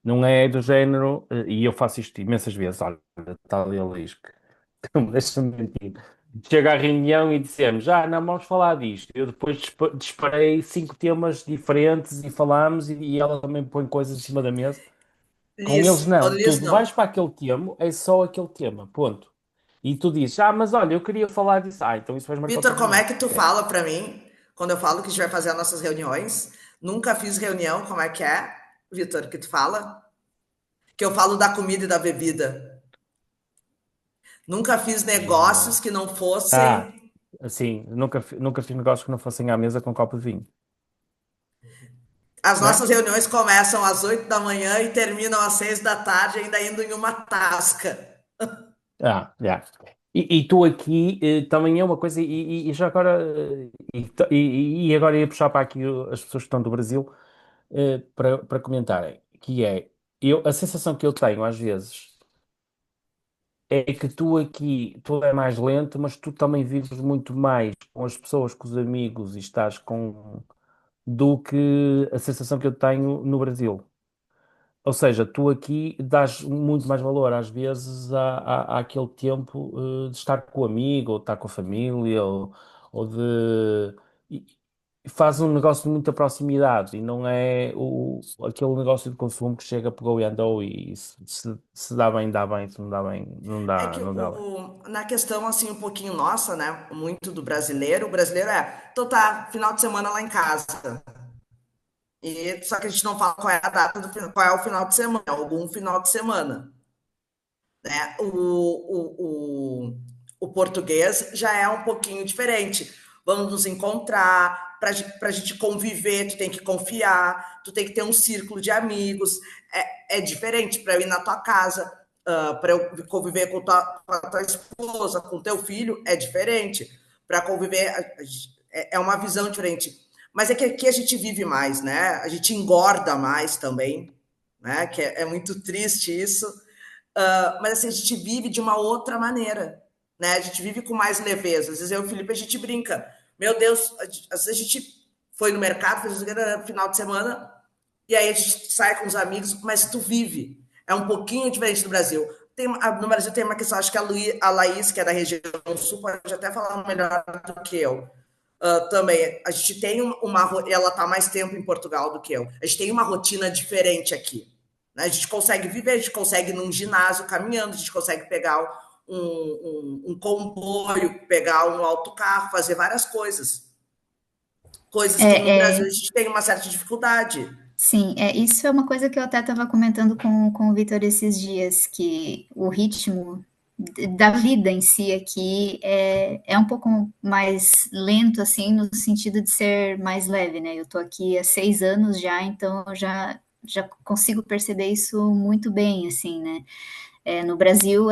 Não é do género, e eu faço isto imensas vezes, olha, está ali a Luís, que não me deixa mentir. Chega à reunião e dissemos, não vamos falar disto. Eu depois disparei 5 temas diferentes e falámos, e ela também põe coisas em cima da mesa. Com eles Liz, oh, não, tu Liz vais não. para aquele tema, é só aquele tema, ponto. E tu dizes, mas olha, eu queria falar disso. Então isso vais marcar outra Vitor, como é reunião. que tu Esquece. fala para mim, quando eu falo que a gente vai fazer as nossas reuniões? Nunca fiz reunião, como é que é, Vitor, que tu fala? Que eu falo da comida e da bebida. Nunca fiz negócios Ah, que não ah, fossem. assim, nunca fiz negócios que não fossem à mesa com um copo de vinho, As não é? nossas reuniões começam às 8 da manhã e terminam às 6 da tarde, ainda indo em uma tasca. Já. E tu aqui também é uma coisa, e já agora, e agora ia puxar para aqui as pessoas que estão do Brasil para comentarem, que é, a sensação que eu tenho às vezes é que tu aqui, tu é mais lento, mas tu também vives muito mais com as pessoas, com os amigos e estás com do que a sensação que eu tenho no Brasil. Ou seja, tu aqui dás muito mais valor, às vezes, àquele tempo de estar com o amigo, ou estar com a família, ou de. E faz um negócio de muita proximidade e não é aquele negócio de consumo que chega, pegou e andou e se dá bem, se não dá bem, não É dá, que não dá bem. na questão assim um pouquinho nossa, né? Muito do brasileiro, o brasileiro então tá, final de semana lá em casa. E só que a gente não fala qual é a data qual é o final de semana, algum final de semana, né? O português já é um pouquinho diferente. Vamos nos encontrar, para a gente conviver, tu tem que confiar, tu tem que ter um círculo de amigos. É diferente para eu ir na tua casa, para eu conviver com a tua esposa, com o teu filho, é diferente. Para conviver, é uma visão diferente. Mas é que aqui a gente vive mais, né? A gente engorda mais também, né? Que é muito triste isso. Mas assim, a gente vive de uma outra maneira, né? A gente vive com mais leveza. Às vezes eu e o Felipe, a gente brinca. Meu Deus, às vezes a gente foi no mercado, fez no final de semana, e aí a gente sai com os amigos, mas tu vive. É um pouquinho diferente do Brasil. No Brasil tem uma questão, acho que a Laís, que é da região sul, pode até falar melhor do que eu. Também, a gente tem ela está mais tempo em Portugal do que eu. A gente tem uma rotina diferente aqui. Né? A gente consegue viver, a gente consegue ir num ginásio caminhando, a gente consegue pegar um comboio, pegar um autocarro, fazer várias coisas. Coisas que no Brasil a gente tem uma certa dificuldade. Sim, isso é uma coisa que eu até estava comentando com o Vitor esses dias, que o ritmo da vida em si aqui é um pouco mais lento, assim, no sentido de ser mais leve, né? Eu tô aqui há 6 anos já, então eu já consigo perceber isso muito bem, assim, né? No Brasil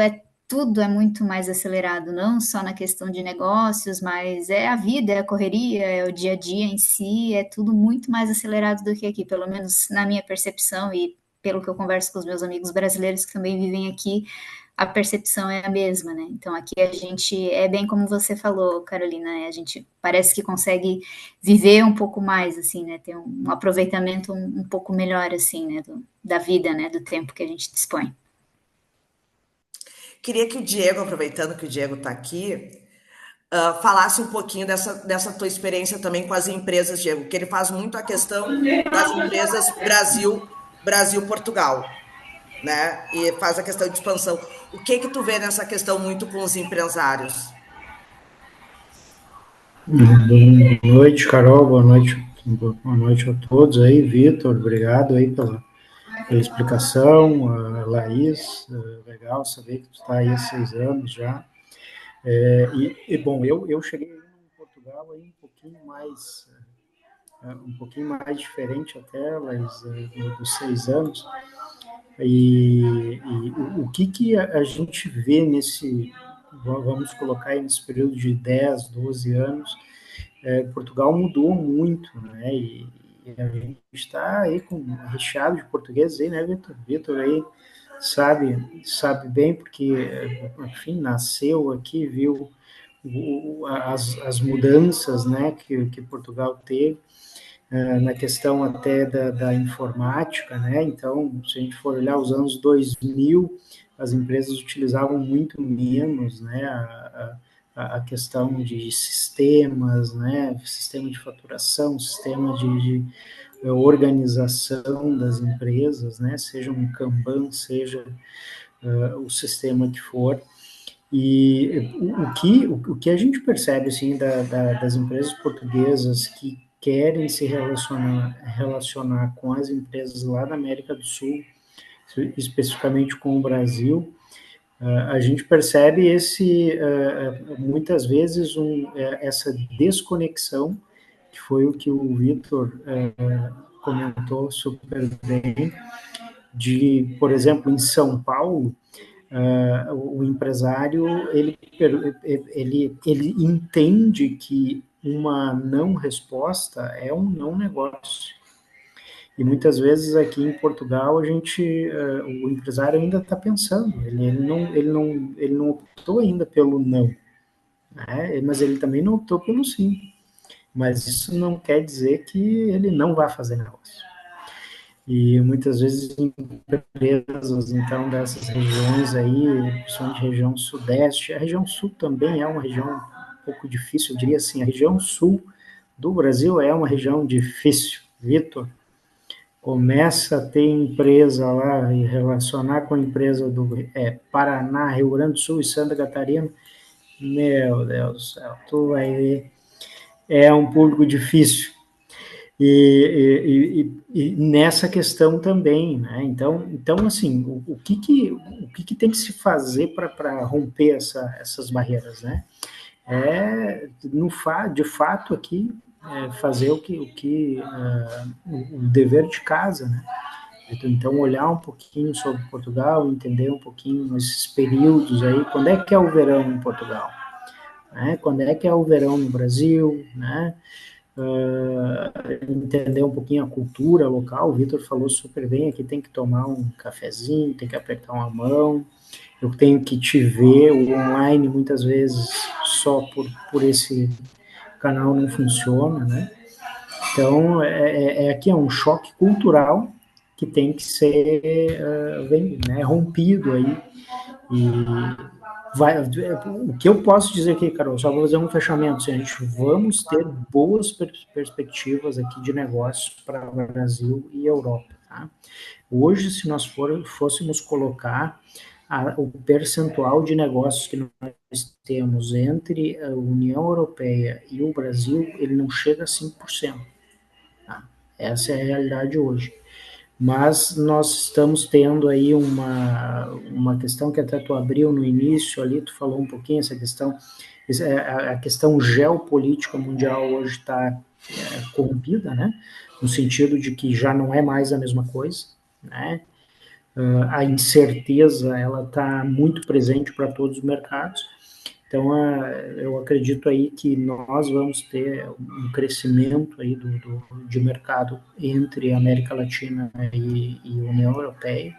tudo é muito mais acelerado, não só na questão de negócios, mas é a vida, é a correria, é o dia a dia em si, é tudo muito mais acelerado do que aqui, pelo menos na minha percepção e pelo que eu converso com os meus amigos brasileiros que também vivem aqui, a percepção é a mesma, né? Então aqui a gente é bem como você falou, Carolina, né? A gente parece que consegue viver um pouco mais, assim, né? Ter um aproveitamento um pouco melhor, assim, né? Da vida, né? Do tempo que a gente dispõe. Queria que o Diego, aproveitando que o Diego está aqui, falasse um pouquinho dessa tua experiência também com as empresas, Diego, que ele faz muito a questão das empresas Brasil-Portugal, né? E faz a questão de expansão. O que tu vê nessa questão muito com os empresários? Boa noite, Carol, boa noite a todos aí, Vitor, obrigado aí pela explicação, Laís, legal saber que tu está aí há 6 anos já. Bom, eu cheguei em Portugal aí um pouquinho mais diferente até, Laís, dos 6 anos. O que a gente vê vamos colocar aí nesse período de 10, 12 anos, Portugal mudou muito, né? E a gente está aí recheado de portugueses aí, né, Vitor? Vitor aí sabe bem, porque, enfim, nasceu aqui, viu as mudanças, né, que Portugal teve, na questão até da informática, né? Então, se a gente for olhar os anos 2000, as empresas utilizavam muito menos, né, a questão de sistemas, né, sistema de faturação, sistema de organização das empresas, né, seja um Kanban, seja o sistema que for. E o que a gente percebe assim das empresas portuguesas que querem se relacionar com as empresas lá da América do Sul, especificamente com o Brasil, a gente percebe muitas vezes essa desconexão, que foi o que o Vitor comentou super bem, por exemplo, em São Paulo, o empresário ele entende que uma não resposta é um não negócio. E muitas vezes aqui em Portugal o empresário ainda está pensando, ele não optou ainda pelo não, né? Mas ele também não optou pelo sim. Mas isso não quer dizer que ele não vai fazer negócio. E muitas vezes empresas, então, dessas regiões aí, principalmente região sudeste, a região sul também é uma região um pouco difícil, eu diria assim, a região sul do Brasil é uma região difícil. Vitor, começa a ter empresa lá e relacionar com a empresa do Paraná, Rio Grande do Sul e Santa Catarina, meu Deus do céu, tu vai ver, é um público difícil. E nessa questão também, né? Então assim, o que tem que se fazer para romper essas barreiras, né? De fato aqui fazer o dever de casa, né? Então olhar um pouquinho sobre Portugal, entender um pouquinho esses períodos aí, quando é que é o verão em Portugal, né? Quando é que é o verão no Brasil, né? Entender um pouquinho a cultura local. O Vitor falou super bem, aqui tem que tomar um cafezinho, tem que apertar uma mão, eu tenho que te ver, o online muitas vezes só por esse canal não funciona, né? Então, aqui é um choque cultural que tem que ser rompido aí. E o que eu posso dizer aqui, Carol, só vou fazer um fechamento, assim, a gente vamos ter boas perspectivas aqui de negócios para o Brasil e Europa. Tá? Hoje, se nós fôssemos colocar o percentual de negócios que nós temos entre a União Europeia e o Brasil, ele não chega a 5%. Tá? Essa é a realidade hoje. Mas nós estamos tendo aí uma questão que até tu abriu no início ali, tu falou um pouquinho essa questão, a questão geopolítica mundial hoje está corrompida, né? No sentido de que já não é mais a mesma coisa, né? A incerteza ela está muito presente para todos os mercados. Então, eu acredito aí que nós vamos ter um crescimento aí de mercado entre América Latina e União Europeia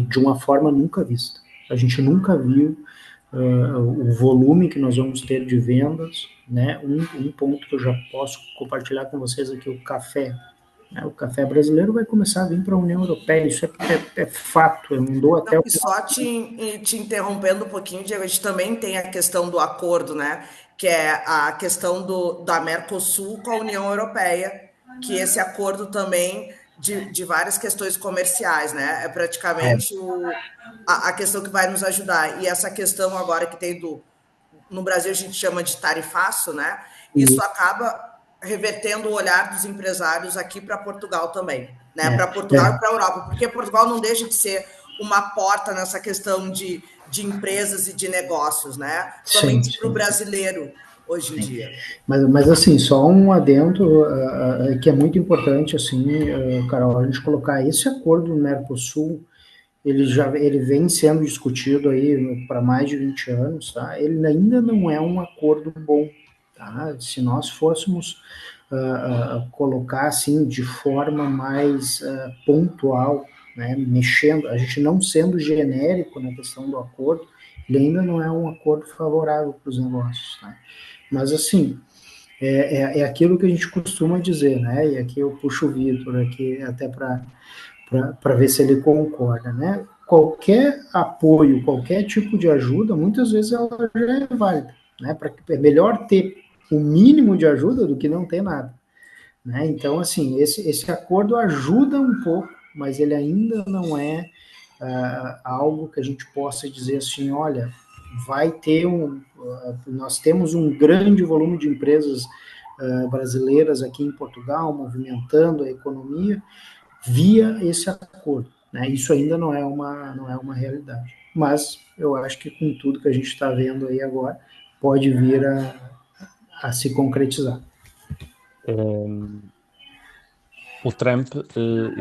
de uma forma nunca vista. A gente nunca viu o volume que nós vamos ter de vendas, né? Um ponto que eu já posso compartilhar com vocês aqui, o café. Né? O café brasileiro vai começar a vir para a União Europeia, isso é fato, eu não dou até Não, o... e só te interrompendo um pouquinho, Diego, a gente também tem a questão do acordo, né? Que é a questão da Mercosul com a União Europeia, que esse acordo também de várias questões comerciais, né? É praticamente a questão que vai nos ajudar. E essa questão agora que tem no Brasil a gente chama de tarifaço, né? Isso acaba revertendo o olhar dos empresários aqui para Portugal também, né? Para Portugal e para a Europa, porque Portugal não deixa de ser uma porta nessa questão de empresas e de negócios, né? Somente para o brasileiro hoje em dia. Mas assim, só um adendo que é muito importante, assim, Carol, a gente colocar esse acordo do Mercosul, ele vem sendo discutido aí para mais de 20 anos, tá? Ele ainda não é um acordo bom, tá? Se nós fôssemos colocar assim de forma mais pontual, né, mexendo, a gente não sendo genérico na questão do acordo, ele ainda não é um acordo favorável para os negócios, tá? Mas assim, é aquilo que a gente costuma dizer, né? E aqui eu puxo o Vitor aqui até para ver se ele concorda, né? Qualquer apoio, qualquer tipo de ajuda, muitas vezes ela já é válida, né? É melhor ter o mínimo de ajuda do que não ter nada, né? Então, assim, esse acordo ajuda um pouco, mas ele ainda não é algo que a gente possa dizer assim, olha, nós temos um grande volume de empresas brasileiras aqui em Portugal, movimentando a economia, via esse acordo. Né? Isso ainda não é uma realidade. Mas eu acho que com tudo que a gente está vendo aí agora, pode vir a se concretizar. O Trump,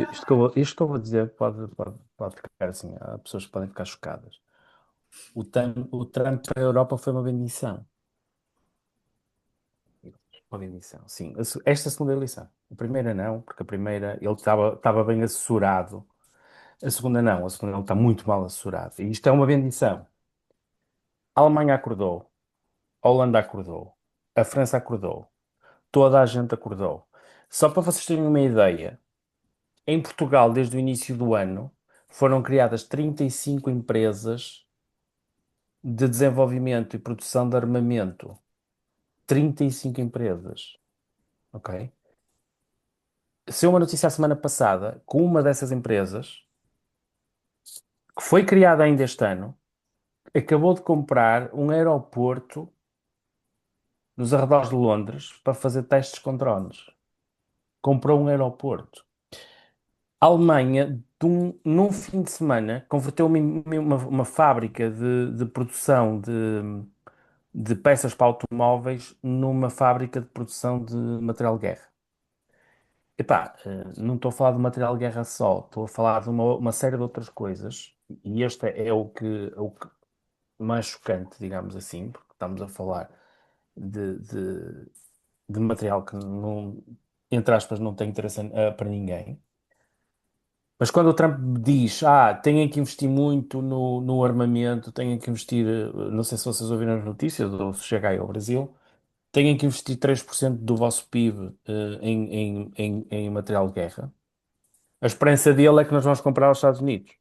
isto que eu vou dizer pode ficar assim, há pessoas que podem ficar chocadas. O Trump para a Europa foi uma bendição. Uma bendição, sim. Esta segunda eleição. A primeira não, porque a primeira ele estava bem assessorado. A segunda não, a segunda ele está muito mal assessorado. E isto é uma bendição. A Alemanha acordou, a Holanda acordou, a França acordou, toda a gente acordou. Só para vocês terem uma ideia, em Portugal, desde o início do ano, foram criadas 35 empresas de desenvolvimento e produção de armamento. 35 empresas, ok? Saiu uma notícia a semana passada com uma dessas empresas, que foi criada ainda este ano, acabou de comprar um aeroporto nos arredores de Londres para fazer testes com drones. Comprou um aeroporto. A Alemanha, num fim de semana, converteu uma fábrica de produção de peças para automóveis numa fábrica de produção de material de guerra. Epá, não estou a falar de material de guerra só, estou a falar de uma série de outras coisas, e este é o que mais chocante, digamos assim, porque estamos a falar de, de, de material que, não, entre aspas, não tem interesse para ninguém. Mas quando o Trump diz, têm que investir muito no armamento, têm que investir, não sei se vocês ouviram as notícias, ou se chega aí ao Brasil, têm que investir 3% do vosso PIB em material de guerra. A esperança dele é que nós vamos comprar aos Estados Unidos.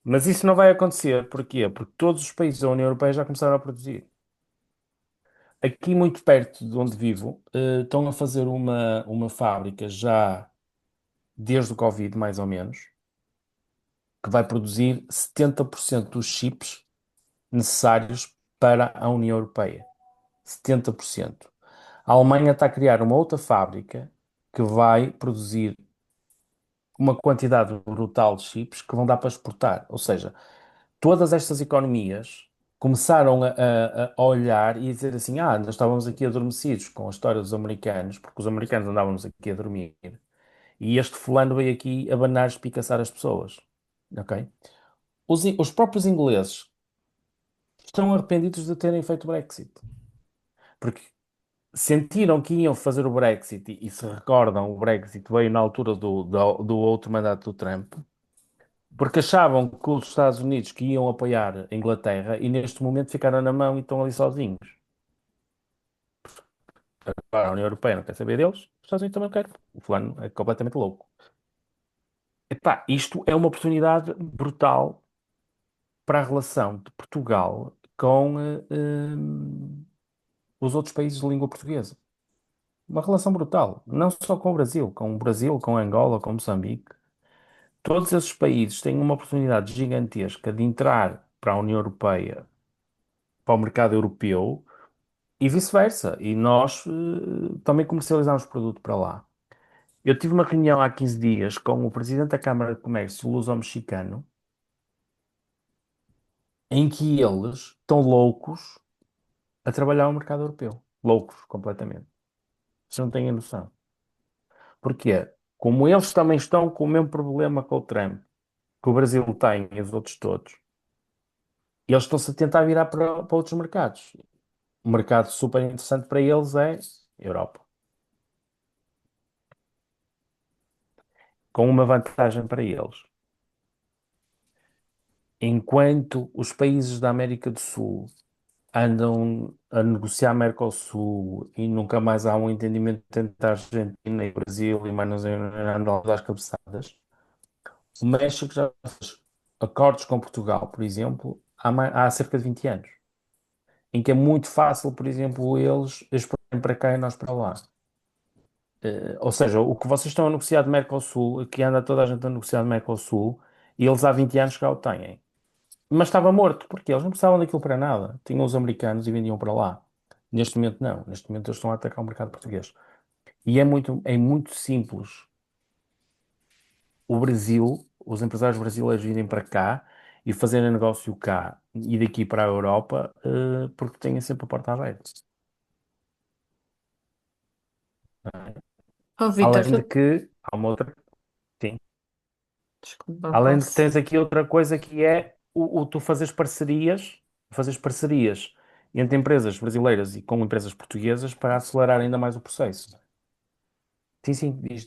Mas isso não vai acontecer. Porquê? Porque todos os países da União Europeia já começaram a produzir. Aqui, muito perto de onde vivo, estão a fazer uma fábrica já desde o Covid, mais ou menos, que vai produzir 70% dos chips necessários para a União Europeia. 70%. A Alemanha está a criar uma outra fábrica que vai produzir uma quantidade brutal de chips que vão dar para exportar. Ou seja, todas estas economias começaram a olhar e a dizer assim: nós estávamos aqui adormecidos com a história dos americanos, porque os americanos andávamos aqui a dormir, e este fulano veio aqui abanar, espicaçar as pessoas. Ok? Os próprios ingleses estão arrependidos de terem feito o Brexit, porque sentiram que iam fazer o Brexit e se recordam, o Brexit veio na altura do outro mandato do Trump, porque achavam que os Estados Unidos que iam apoiar a Inglaterra e neste momento ficaram na mão e estão ali sozinhos. Agora a União Europeia não quer saber deles, os Estados Unidos também não querem. O fulano é completamente louco. Epá, isto é uma oportunidade brutal para a relação de Portugal com os outros países de língua portuguesa. Uma relação brutal, não só com o Brasil, com Angola, com Moçambique. Todos esses países têm uma oportunidade gigantesca de entrar para a União Europeia, para o mercado europeu e vice-versa. E nós também comercializamos produto para lá. Eu tive uma reunião há 15 dias com o presidente da Câmara de Comércio luso-mexicano, em que eles estão loucos a trabalhar no mercado europeu. Loucos, completamente. Vocês não têm a noção. Porquê? Como eles também estão com o mesmo problema com o Trump, que o Brasil tem e os outros todos, eles estão-se a tentar virar para outros mercados. Um mercado super interessante para eles é a Europa. Com uma vantagem para eles. Enquanto os países da América do Sul andam a negociar Mercosul e nunca mais há um entendimento entre a Argentina e o Brasil e mais não sei, andam às cabeçadas, o México já fez acordos com Portugal, por exemplo, há cerca de 20 anos, em que é muito fácil, por exemplo, eles exportarem para cá e nós para lá. Ou seja, o que vocês estão a negociar de Mercosul, que anda toda a gente a negociar de Mercosul, e eles há 20 anos já o têm. Mas estava morto, porque eles não precisavam daquilo para nada. Tinham os americanos e vendiam para lá. Neste momento não. Neste momento eles estão a atacar o mercado português. E é muito simples. O Brasil, os empresários brasileiros virem para cá e fazerem negócio cá e daqui para a Europa, porque têm sempre a porta aberta. Oh, Vitor, Além de que há uma outra. Sim. desculpa, Além de que posso. tens aqui outra coisa que é o tu fazeres parcerias entre empresas brasileiras e com empresas portuguesas para acelerar ainda mais o processo. Sim, diz.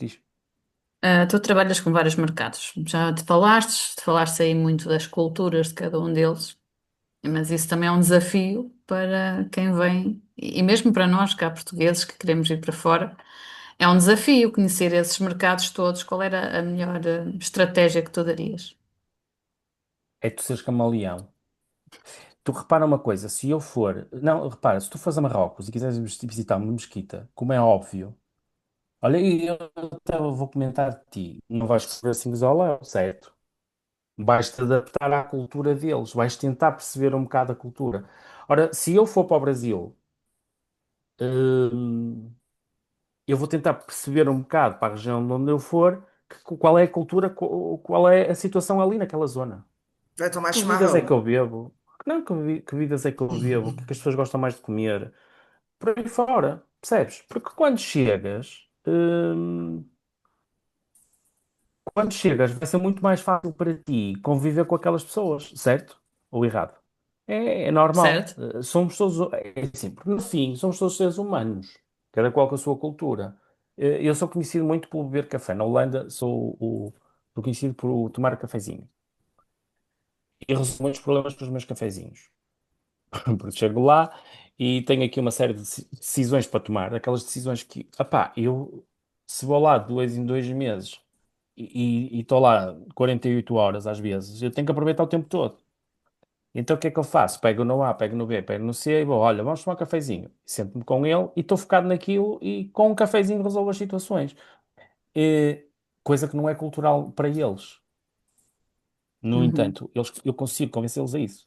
Tu trabalhas com vários mercados. Já te falaste aí muito das culturas de cada um deles, mas isso também é um desafio para quem vem, e mesmo para nós, cá portugueses, que queremos ir para fora, é um desafio conhecer esses mercados todos. Qual era a melhor estratégia que tu darias? É tu seres camaleão. Tu repara uma coisa, se eu for. Não, repara, se tu fores a Marrocos e quiseres visitar uma mesquita, como é óbvio, olha, e eu até vou comentar de ti, não vais escrever assim de olá, certo? Vais-te adaptar à cultura deles, vais tentar perceber um bocado a cultura. Ora, se eu for para o Brasil, hum, eu vou tentar perceber um bocado para a região de onde eu for, qual é a cultura, qual é a situação ali naquela zona. Vai tomar Que bebidas é que chimarrão. eu bebo? Não, que bebidas é que eu bebo? O que é que as pessoas gostam mais de comer? Por aí fora, percebes? Porque quando chegas, vai ser muito mais fácil para ti conviver com aquelas pessoas, certo? Ou errado? É normal. Certo? Somos todos, é assim, porque no fim, somos todos seres humanos, cada qual com a sua cultura. Eu sou conhecido muito por beber café. Na Holanda, sou conhecido por tomar cafezinho. E resolvo muitos problemas com os meus cafezinhos. Porque chego lá e tenho aqui uma série de decisões para tomar, aquelas decisões que, eu se vou lá 2 em 2 meses e estou lá 48 horas às vezes, eu tenho que aproveitar o tempo todo. Então o que é que eu faço? Pego no A, pego no B, pego no C e vou, olha, vamos tomar um cafezinho. Sento-me com ele e estou focado naquilo e com um cafezinho resolvo as situações. E, coisa que não é cultural para eles. No Uhum. entanto, eu consigo convencê-los a isso.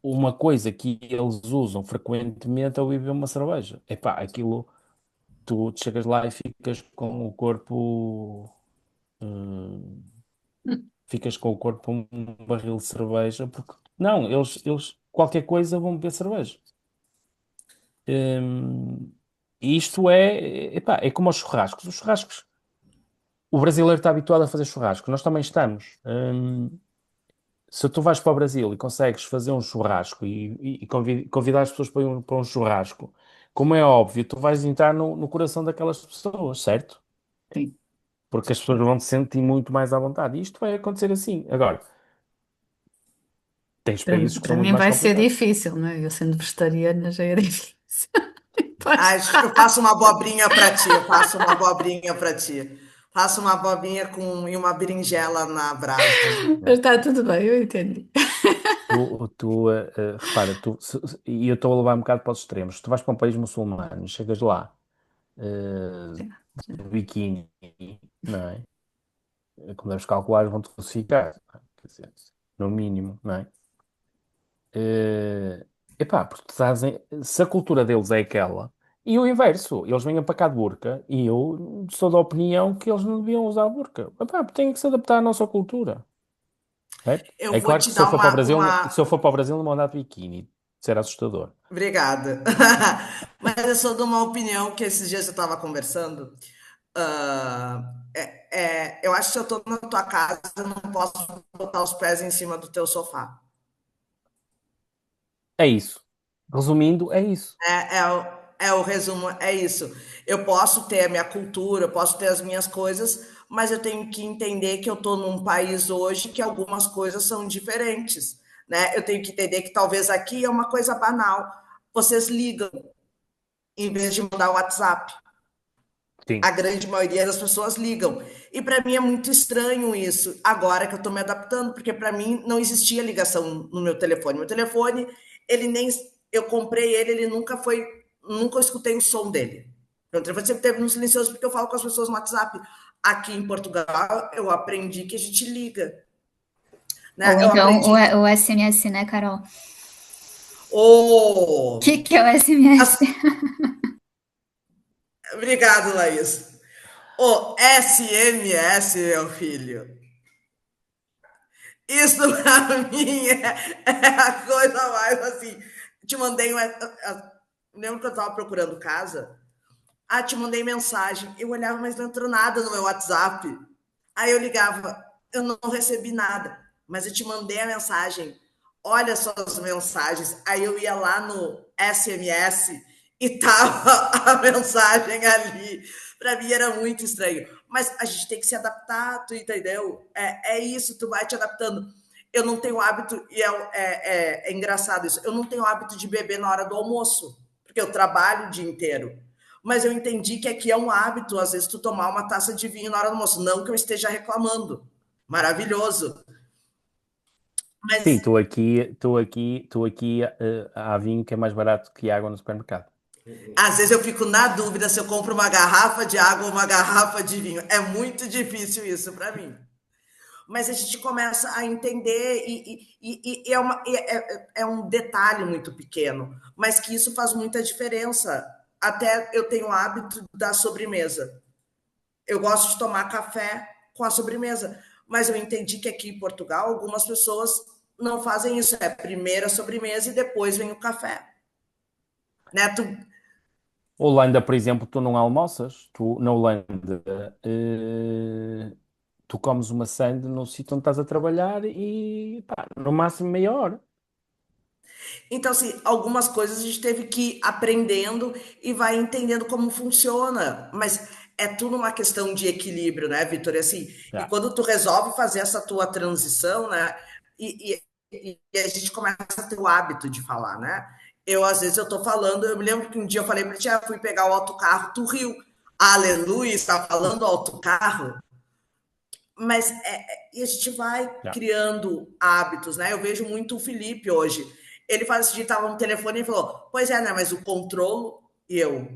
Uma coisa que eles usam frequentemente é o beber uma cerveja. Epá, aquilo, tu chegas lá e ficas com o corpo, hum, ficas com o corpo um barril de cerveja, porque, não, eles qualquer coisa vão beber cerveja. Hum, e isto epá, é como os churrascos. Os churrascos, o brasileiro está habituado a fazer churrasco, nós também estamos. Se tu vais para o Brasil e consegues fazer um churrasco e convidar as pessoas para um churrasco, como é óbvio, tu vais entrar no coração daquelas pessoas, certo? Sim. Porque as pessoas vão te sentir muito mais à vontade. E isto vai acontecer assim. Agora, tens Para, países que para são muito mim mais vai ser complicados. difícil, não é? Eu sendo vegetariana já é difícil. Ah, Pois. eu faço uma abobrinha para ti, eu faço uma abobrinha para ti. Faço uma abobrinha e uma berinjela na brasa. Né? Mas está tudo bem, eu entendi. Repara, e eu estou a levar um bocado para os extremos. Se tu vais para um país muçulmano, chegas lá, Sim, sim. de biquíni, não é? Como deves calcular, vão-te crucificar, não é? Quer dizer, no mínimo, não é? Epá, porque se a cultura deles é aquela, e o inverso, eles vêm para cá de burca, e eu sou da opinião que eles não deviam usar burca. Epá, porque têm que se adaptar à nossa cultura, certo? Eu É vou claro te que se eu dar for para o Brasil, se eu uma... for para o Brasil, não vou andar de biquíni. Isso era assustador. Obrigada. Mas eu sou de uma opinião que esses dias eu estava conversando. Eu acho que se eu estou na tua casa, eu não posso botar os pés em cima do teu sofá. É isso. Resumindo, é isso. É o resumo, é isso. Eu posso ter a minha cultura, eu posso ter as minhas coisas, mas eu tenho que entender que eu estou num país hoje que algumas coisas são diferentes, né? Eu tenho que entender que talvez aqui é uma coisa banal. Vocês ligam em vez de mandar o WhatsApp. A Sim. grande maioria das pessoas ligam. E para mim é muito estranho isso, agora que eu estou me adaptando, porque para mim não existia ligação no meu telefone. Meu telefone, ele nem. Eu comprei ele, ele nunca foi. Nunca escutei o som dele. Meu telefone sempre teve no silencioso, porque eu falo com as pessoas no WhatsApp. Aqui em Portugal, eu aprendi que a gente liga. Né? Ou Eu então aprendi. o SMS, né, Carol? O Oh, que é o SMS? as... Obrigado, Laís. O SMS, meu filho. Isso pra mim é a coisa mais assim. Te mandei. Lembro que eu tava procurando casa? Ah, te mandei mensagem. Eu olhava, mas não entrou nada no meu WhatsApp. Aí eu ligava, eu não recebi nada, mas eu te mandei a mensagem. Olha só as mensagens. Aí eu ia lá no SMS e tava a mensagem ali. Para mim era muito estranho. Mas a gente tem que se adaptar, tu entendeu? É isso, tu vai te adaptando. Eu não tenho hábito, e é engraçado isso, eu não tenho hábito de beber na hora do almoço, porque eu trabalho o dia inteiro. Mas eu entendi que aqui é um hábito, às vezes, tu tomar uma taça de vinho na hora do almoço. Não que eu esteja reclamando. Maravilhoso. Sim, Mas estou aqui, há vinho que é mais barato que água no supermercado. às vezes eu fico na dúvida se eu compro uma garrafa de água ou uma garrafa de vinho. É muito difícil isso para mim. Mas a gente começa a entender e é um detalhe muito pequeno, mas que isso faz muita diferença. Até eu tenho o hábito da sobremesa. Eu gosto de tomar café com a sobremesa, mas eu entendi que aqui em Portugal algumas pessoas não fazem isso. É primeiro a sobremesa e depois vem o café. Né? Holanda, por exemplo, tu não almoças, tu na Holanda, tu comes uma sande no sítio onde estás a trabalhar e pá, no máximo meia hora. Então, assim, algumas coisas a gente teve que ir aprendendo e vai entendendo como funciona. Mas é tudo uma questão de equilíbrio, né, Vitor? Assim, e Já. quando tu resolve fazer essa tua transição, né, e a gente começa a ter o hábito de falar, né? Às vezes, eu tô falando, eu me lembro que um dia eu falei para ti, fui pegar o autocarro, tu riu. Aleluia, está falando autocarro. Mas e a gente vai Já. criando hábitos, né? Eu vejo muito o Felipe hoje. Ele faz esse dia, estava no telefone e falou: Pois é, né? Mas o controle e eu.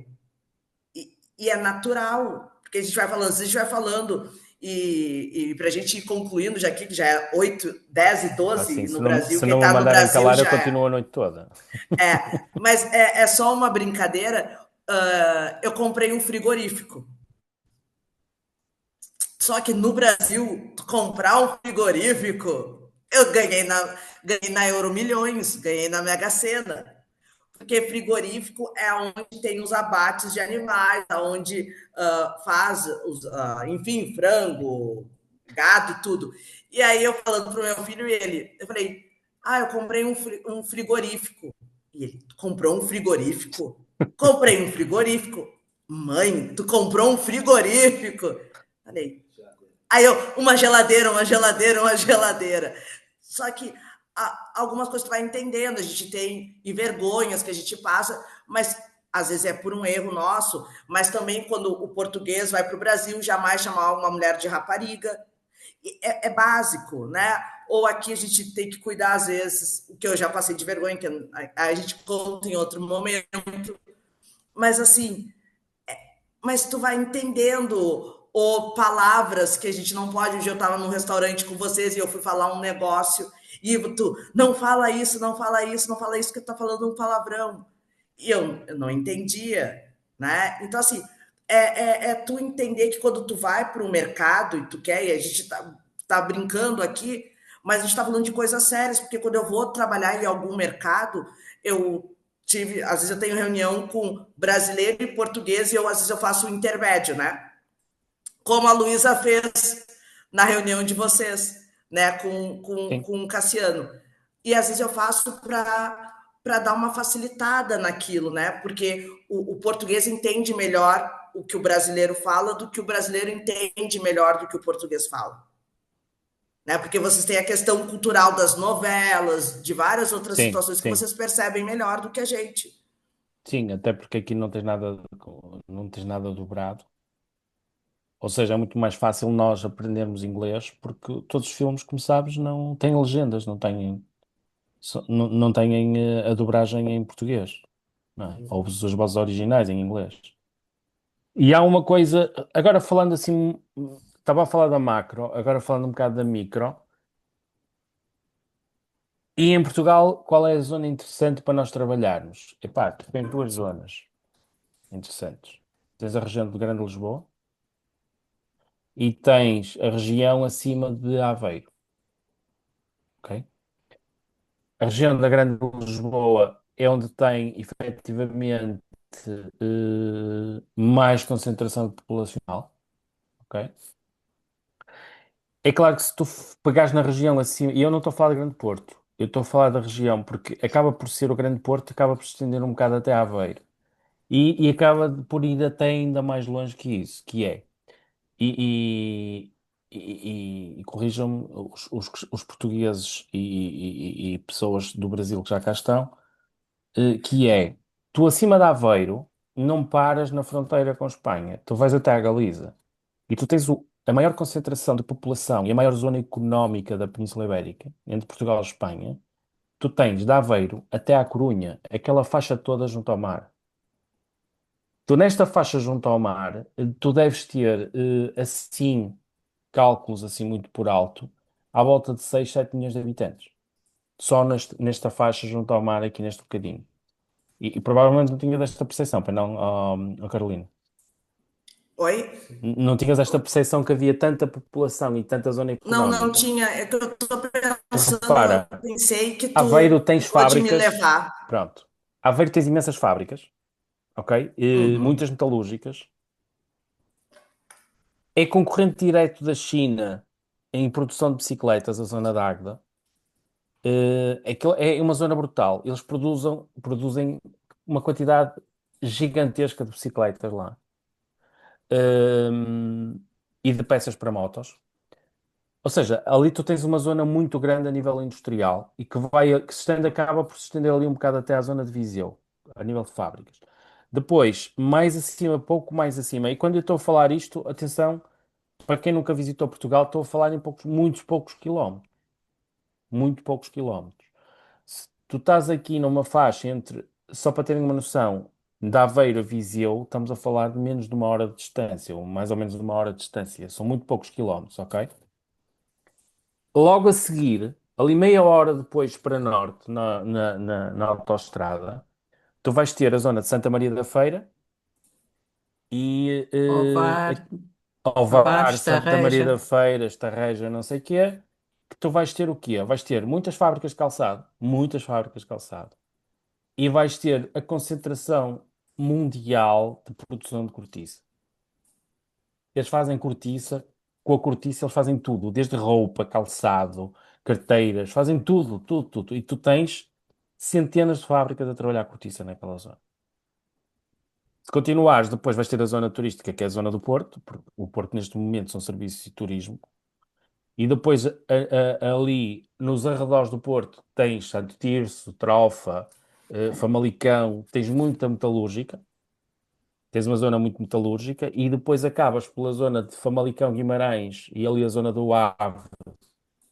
E é natural, porque a gente vai falando, a gente vai falando, e para a gente ir concluindo já aqui, que já é 8, 10 e Assim, 12 se no não, Brasil, se quem não me está no mandarem Brasil calar, eu já continuo a noite toda. mas é só uma brincadeira. Eu comprei um frigorífico. Só que no Brasil, comprar um frigorífico, eu ganhei na Euro Milhões, ganhei na Mega Sena. Porque frigorífico é onde tem os abates de animais, onde faz, enfim, frango, gado, tudo. E aí eu falando para o meu filho e ele, eu falei, eu comprei um frigorífico. E ele, comprou um frigorífico? Comprei um frigorífico. Mãe, tu comprou um frigorífico? Falei, aí eu, uma geladeira, uma geladeira, uma geladeira. Só que algumas coisas tu vai entendendo, a gente tem e vergonhas que a gente passa, mas às vezes é por um erro nosso, mas também quando o português vai para o Brasil, jamais chamar uma mulher de rapariga. É básico, né? Ou aqui a gente tem que cuidar, às vezes, o que eu já passei de vergonha, que a gente conta em outro momento, mas assim, mas tu vai entendendo ou palavras que a gente não pode. Um dia eu estava num restaurante com vocês e eu fui falar um negócio e tu não fala isso, não fala isso, não fala isso, que tu tá falando um palavrão. E eu não entendia, né? Então, assim, é tu entender que quando tu vai para o mercado e tu quer, e a gente tá brincando aqui, mas a gente está falando de coisas sérias, porque quando eu vou trabalhar em algum mercado, eu às vezes eu tenho reunião com brasileiro e português e às vezes eu faço o intermédio, né? Como a Luísa fez na reunião de vocês, né? Sim. Com o Cassiano. E às vezes eu faço para dar uma facilitada naquilo, né? Porque o português entende melhor o que o brasileiro fala do que o brasileiro entende melhor do que o português fala. Né? Porque vocês têm a questão cultural das novelas, de várias outras Sim, situações que sim. vocês percebem melhor do que a gente. Sim, até porque aqui não tens nada dobrado. Ou seja, é muito mais fácil nós aprendermos inglês porque todos os filmes, como sabes, não têm legendas, não têm a dobragem em português, não é? Ou as vozes originais em inglês. E há uma coisa, agora falando assim, estava a falar da macro, agora falando um bocado da micro. E em Portugal, qual é a zona interessante para nós trabalharmos? Epá, tu tens duas zonas interessantes. Tens a região de Grande Lisboa e tens a região acima de Aveiro, ok? A região da Grande Lisboa é onde tem efetivamente mais concentração populacional, ok? É claro que se tu pegares na região acima, e eu não estou a falar de Grande Porto, eu estou a falar da região porque acaba por ser o Grande Porto, acaba por se estender um bocado até Aveiro. E acaba por ir até ainda mais longe que isso, que é, e, e corrijam-me os portugueses e pessoas do Brasil que já cá estão, que é, tu acima de Aveiro não paras na fronteira com Espanha, tu vais até à Galiza e tu tens a maior concentração de população e a maior zona económica da Península Ibérica, entre Portugal e Espanha, tu tens de Aveiro até à Corunha, aquela faixa toda junto ao mar. Tu nesta faixa junto ao mar, tu deves ter, assim, cálculos assim muito por alto, à volta de 6 7 milhões de habitantes. Só nesta faixa junto ao mar, aqui neste bocadinho. E provavelmente não tinha desta percepção, para não, Carolina. Oi? Não tinhas esta percepção que havia tanta população e tanta zona Não, não económica. tinha. É que eu estou pensando, eu Repara, pensei que Aveiro tu tens pôde me fábricas, levar. pronto. Aveiro tens imensas fábricas, ok? Uhum. Muitas metalúrgicas. É concorrente direto da China em produção de bicicletas, a zona da Águeda. É uma zona brutal. Eles produzem uma quantidade gigantesca de bicicletas lá. E de peças para motos. Ou seja, ali tu tens uma zona muito grande a nível industrial e que se estende, acaba por se estender ali um bocado até à zona de Viseu, a nível de fábricas. Depois, mais acima, pouco mais acima. E quando eu estou a falar isto, atenção, para quem nunca visitou Portugal, estou a falar em muitos poucos quilómetros. Muito poucos quilómetros. Se tu estás aqui numa faixa entre, só para terem uma noção, de Aveiro a Viseu, estamos a falar de menos de uma hora de distância, ou mais ou menos de uma hora de distância. São muito poucos quilómetros, ok? Logo a seguir, ali meia hora depois para norte, na autoestrada, tu vais ter a zona de Santa Maria da Feira e Ovar, Ovar, Ovares, Santa Maria da Tarreja. Feira, Estarreja, não sei o quê, que tu vais ter o quê? Vais ter muitas fábricas de calçado, e vais ter a concentração mundial de produção de cortiça. Eles fazem cortiça, com a cortiça eles fazem tudo, desde roupa, calçado, carteiras, fazem tudo, tudo, tudo. E tu tens centenas de fábricas a trabalhar cortiça naquela zona. Se continuares, depois vais ter a zona turística, que é a zona do Porto, porque o Porto neste momento são serviços e turismo. E depois ali nos arredores do Porto tens Santo Tirso, Trofa, Famalicão, tens muita metalúrgica. Tens uma zona muito metalúrgica e depois acabas pela zona de Famalicão, Guimarães e ali a zona do Ave.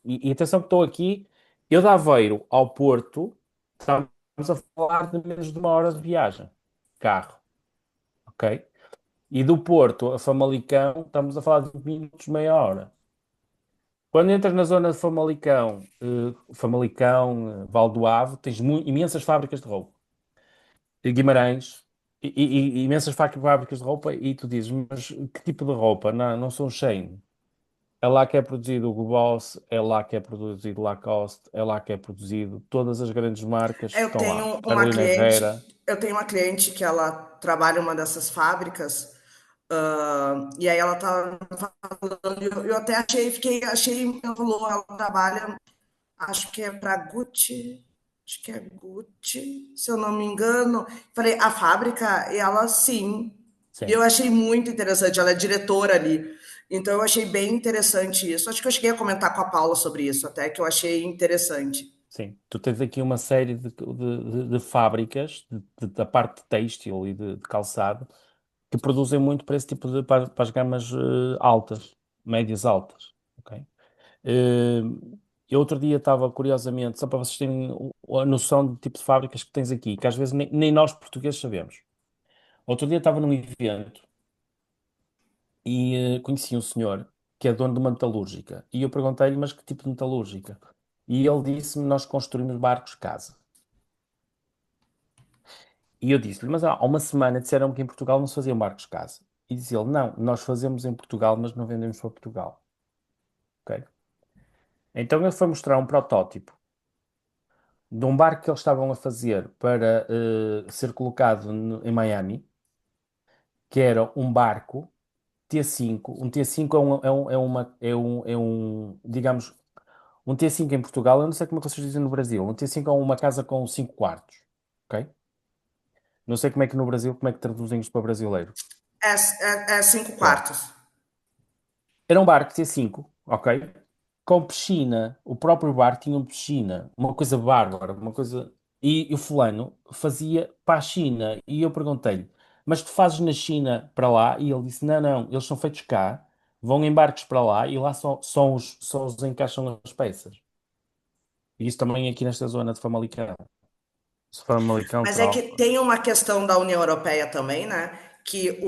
E atenção que estou aqui, eu de Aveiro ao Porto, estamos a falar de menos de uma hora de viagem, carro, ok? E do Porto a Famalicão, estamos a falar de 20 minutos, meia hora. Quando entras na zona de Famalicão, Val do Ave, tens imensas fábricas de roupa. Guimarães, e imensas fábricas de roupa, e tu dizes, mas que tipo de roupa? Não, não são Shein. É lá que é produzido o Hugo Boss, é lá que é produzido Lacoste, é lá que é produzido todas as grandes marcas Eu estão lá. tenho uma Carolina Herrera, cliente, eu tenho uma cliente que ela trabalha em uma dessas fábricas, e aí ela tá falando, eu até achei, ela falou, ela trabalha, acho que é para Gucci, acho que é Gucci, se eu não me engano. Falei, a fábrica, e ela sim. E sim, eu achei muito interessante, ela é diretora ali. Então eu achei bem interessante isso. Acho que eu cheguei a comentar com a Paula sobre isso, até que eu achei interessante. sim. Tu tens aqui uma série de fábricas da parte de têxtil e de calçado que produzem muito para esse tipo para as gamas altas, médias altas, ok? Eh, eu outro dia estava, curiosamente, só para vocês terem a noção do tipo de fábricas que tens aqui, que às vezes nem nós portugueses sabemos. Outro dia estava num evento e conheci um senhor que é dono de uma metalúrgica. E eu perguntei-lhe, mas que tipo de metalúrgica? E ele disse-me, nós construímos barcos casa. E eu disse-lhe, mas há uma semana disseram-me que em Portugal não se faziam barcos casa. E disse ele, não, nós fazemos em Portugal, mas não vendemos para Portugal. Ok? Então ele foi mostrar um protótipo de um barco que eles estavam a fazer para ser colocado em Miami, que era um barco T5. Um T5 digamos, um T5 em Portugal, eu não sei como é que vocês dizem no Brasil. Um T5 é uma casa com 5 quartos, ok? Não sei como é que no Brasil, como é que traduzem isto para brasileiro. É 5 quartos. Era um bar que tinha 5, ok? Com piscina. O próprio bar tinha uma piscina. Uma coisa bárbara, uma coisa... E o fulano fazia para a China. E eu perguntei-lhe, mas tu fazes na China para lá? E ele disse, não, eles são feitos cá, vão em barcos para lá e lá só os encaixam as peças. E isso também aqui nesta zona de Famalicão. Famalicão, Mas é que tal. tem uma questão da União Europeia também, né? Que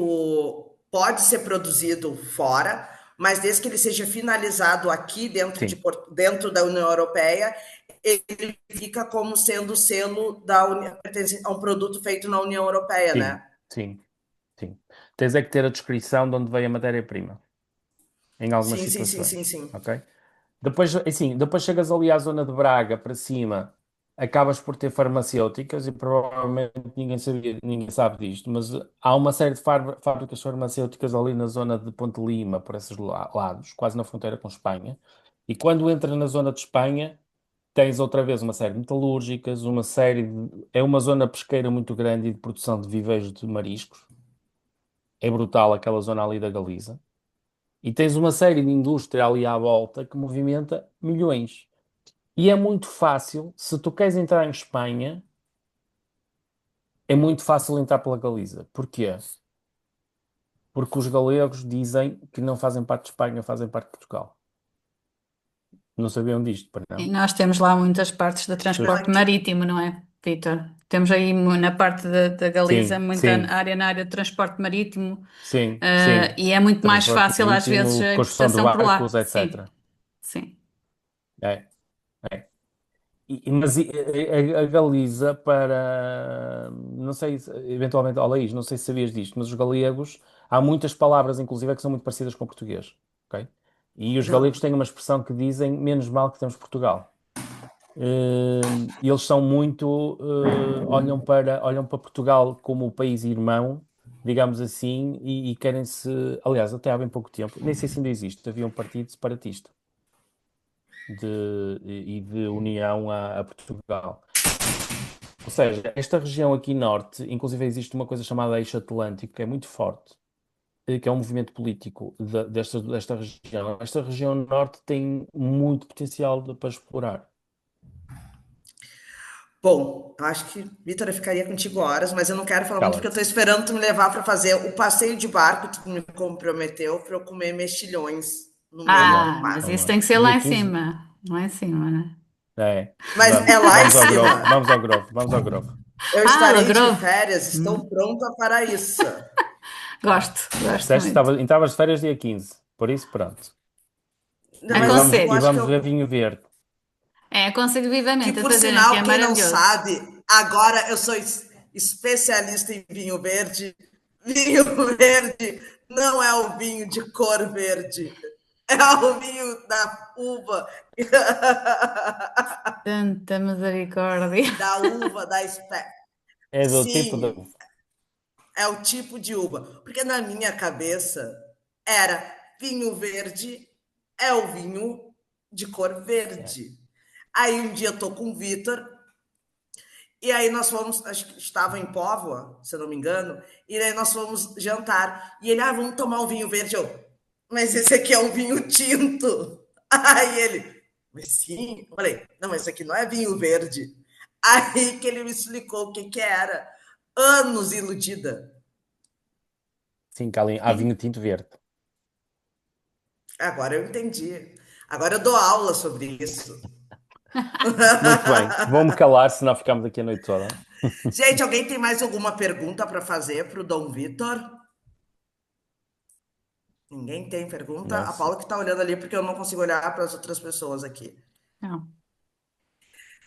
pode ser produzido fora, mas desde que ele seja finalizado aqui Sim, dentro da União Europeia, ele fica como sendo selo da União, pertence a um produto feito na União Europeia, sim, né? sim, sim. Tens é que ter a descrição de onde veio a matéria-prima, em algumas Sim, sim, sim, situações, sim, sim. ok? Depois, assim, depois chegas ali à zona de Braga, para cima, acabas por ter farmacêuticas e provavelmente ninguém sabe disto, mas há uma série de fábricas farmacêuticas ali na zona de Ponte Lima, por esses lados, quase na fronteira com Espanha. E quando entras na zona de Espanha, tens outra vez uma série de metalúrgicas, é uma zona pesqueira muito grande e de produção de viveiros de mariscos. É brutal aquela zona ali da Galiza. E tens uma série de indústria ali à volta que movimenta milhões. E é muito fácil, se tu queres entrar em Espanha, é muito fácil entrar pela Galiza. Porquê? Porque os galegos dizem que não fazem parte de Espanha, fazem parte de Portugal. Não sabiam disto, para E não? nós temos lá muitas partes de Pois. transporte marítimo, não é, Vítor? Temos aí na parte da Galiza Sim, muita sim, área na área de transporte marítimo, sim, sim. e é muito mais Transporte fácil às vezes marítimo, a construção de importação por barcos, lá. Sim, etc. sim. É, é. Mas a Galiza para, não sei, eventualmente, Olaís, não sei se sabias disto, mas os galegos, há muitas palavras, inclusive, que são muito parecidas com o português, ok? E os galegos Não. têm uma expressão que dizem, menos mal que temos Portugal. E eles são muito, olham para Portugal como o país irmão, digamos assim, e querem-se, aliás, até há bem pouco tempo, nem sei se ainda existe, havia um partido separatista de união a Portugal. Ou seja, esta região aqui norte, inclusive existe uma coisa chamada Eixo Atlântico, que é muito forte, que é um movimento político desta região. Esta região norte tem muito potencial para explorar. Bom, eu acho que, Vitor, eu ficaria contigo horas, mas eu não quero falar muito porque eu Cala-te. estou esperando tu me levar para fazer o passeio de barco que tu me comprometeu para eu comer mexilhões no meio Vamos lá, do Mas mar. vamos isso lá. tem que ser lá Dia em 15, cima, lá em cima, né? Mas vamos, é lá em vamos ao Grove, cima. vamos ao Grove, vamos ao Grove. Eu Ah, estarei de Algarve. férias, estou pronta para isso. Gosto Disseste que muito. entravas de férias dia 15, por isso pronto. Não, E mas vamos, eu Aconselho. e acho que vamos ver vinho verde. Aconselho que vivamente a por fazerem aqui, sinal, é quem não maravilhoso. sabe, agora eu sou especialista em vinho verde. Vinho verde não é o vinho de cor verde, é o vinho da uva, Tanta misericórdia. da uva, da espécie. É do tipo de... Sim, é o tipo de uva. Porque na minha cabeça era vinho verde é o vinho de cor É. verde. Aí um dia eu tô com o Vitor, e aí nós fomos, acho que estava em Póvoa, se eu não me engano, e aí nós fomos jantar. E ele, vamos tomar um vinho verde. Eu, mas esse aqui é um vinho tinto. Aí ele, mas sim. Eu falei, não, mas esse aqui não é vinho verde. Aí que ele me explicou o que era. Anos iludida. Sim, há vinho tinto verde. Agora eu entendi. Agora eu dou aula sobre isso. Muito bem, vou-me calar, senão ficamos aqui a noite toda. Gente, alguém tem mais alguma pergunta para fazer para o Dom Vitor? Ninguém tem pergunta? Não A sei. Paula que está olhando ali porque eu não consigo olhar para as outras pessoas aqui. Não.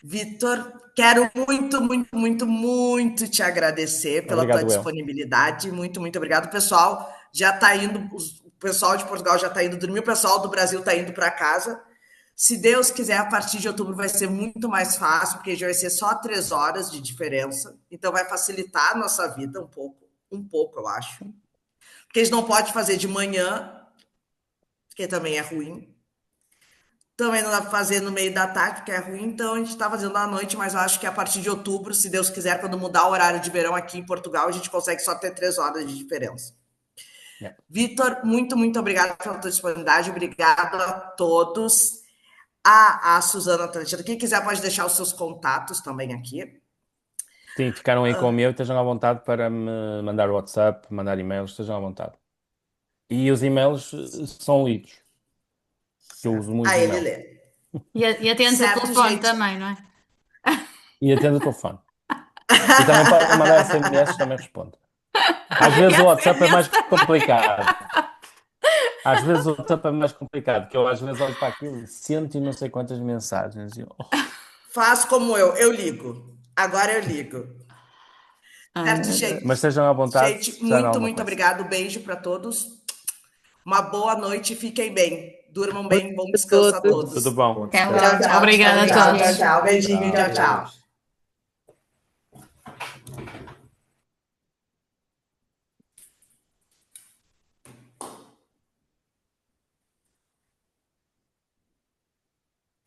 Vitor, quero muito, muito, muito, muito te agradecer pela tua Obrigado, eu. disponibilidade. Muito, muito obrigado. O pessoal já está indo, o pessoal de Portugal já está indo dormir, o pessoal do Brasil está indo para casa. Se Deus quiser, a partir de outubro vai ser muito mais fácil, porque já vai ser só 3 horas de diferença. Então vai facilitar a nossa vida um pouco, eu acho. Porque a gente não pode fazer de manhã, porque também é ruim. Também não dá para fazer no meio da tarde, porque é ruim, então a gente está fazendo à noite, mas eu acho que a partir de outubro, se Deus quiser, quando mudar o horário de verão aqui em Portugal, a gente consegue só ter 3 horas de diferença. Yeah. Vitor, muito obrigada pela tua disponibilidade, obrigado a todos. A Suzana Tantino, quem quiser pode deixar os seus contatos também aqui. Sim, ficaram aí com o meu, estejam à vontade para me mandar WhatsApp, mandar e-mails, estejam à vontade. E os e-mails são lidos, que eu uso muito Ele e-mail. lê. E atende o Certo, telefone gente. também, não é? E atendo o telefone. E também podem mandar SMS, também respondo. Às vezes o WhatsApp é mais complicado. Às vezes o WhatsApp é mais complicado, que eu às vezes olho para aquilo, cento e não sei quantas mensagens. Faz como eu ligo. Agora eu ligo. Certo, gente? Mas estejam à vontade. Gente, se precisarem de muito alguma coisa. obrigado. Beijo para todos. Uma boa noite. Fiquem bem. Durmam bem. Bom descanso a todos. Tudo bom. Até Tchau, logo. tchau. Obrigada a Tchau, todos. tchau. Beijinho. Tchau, tchau.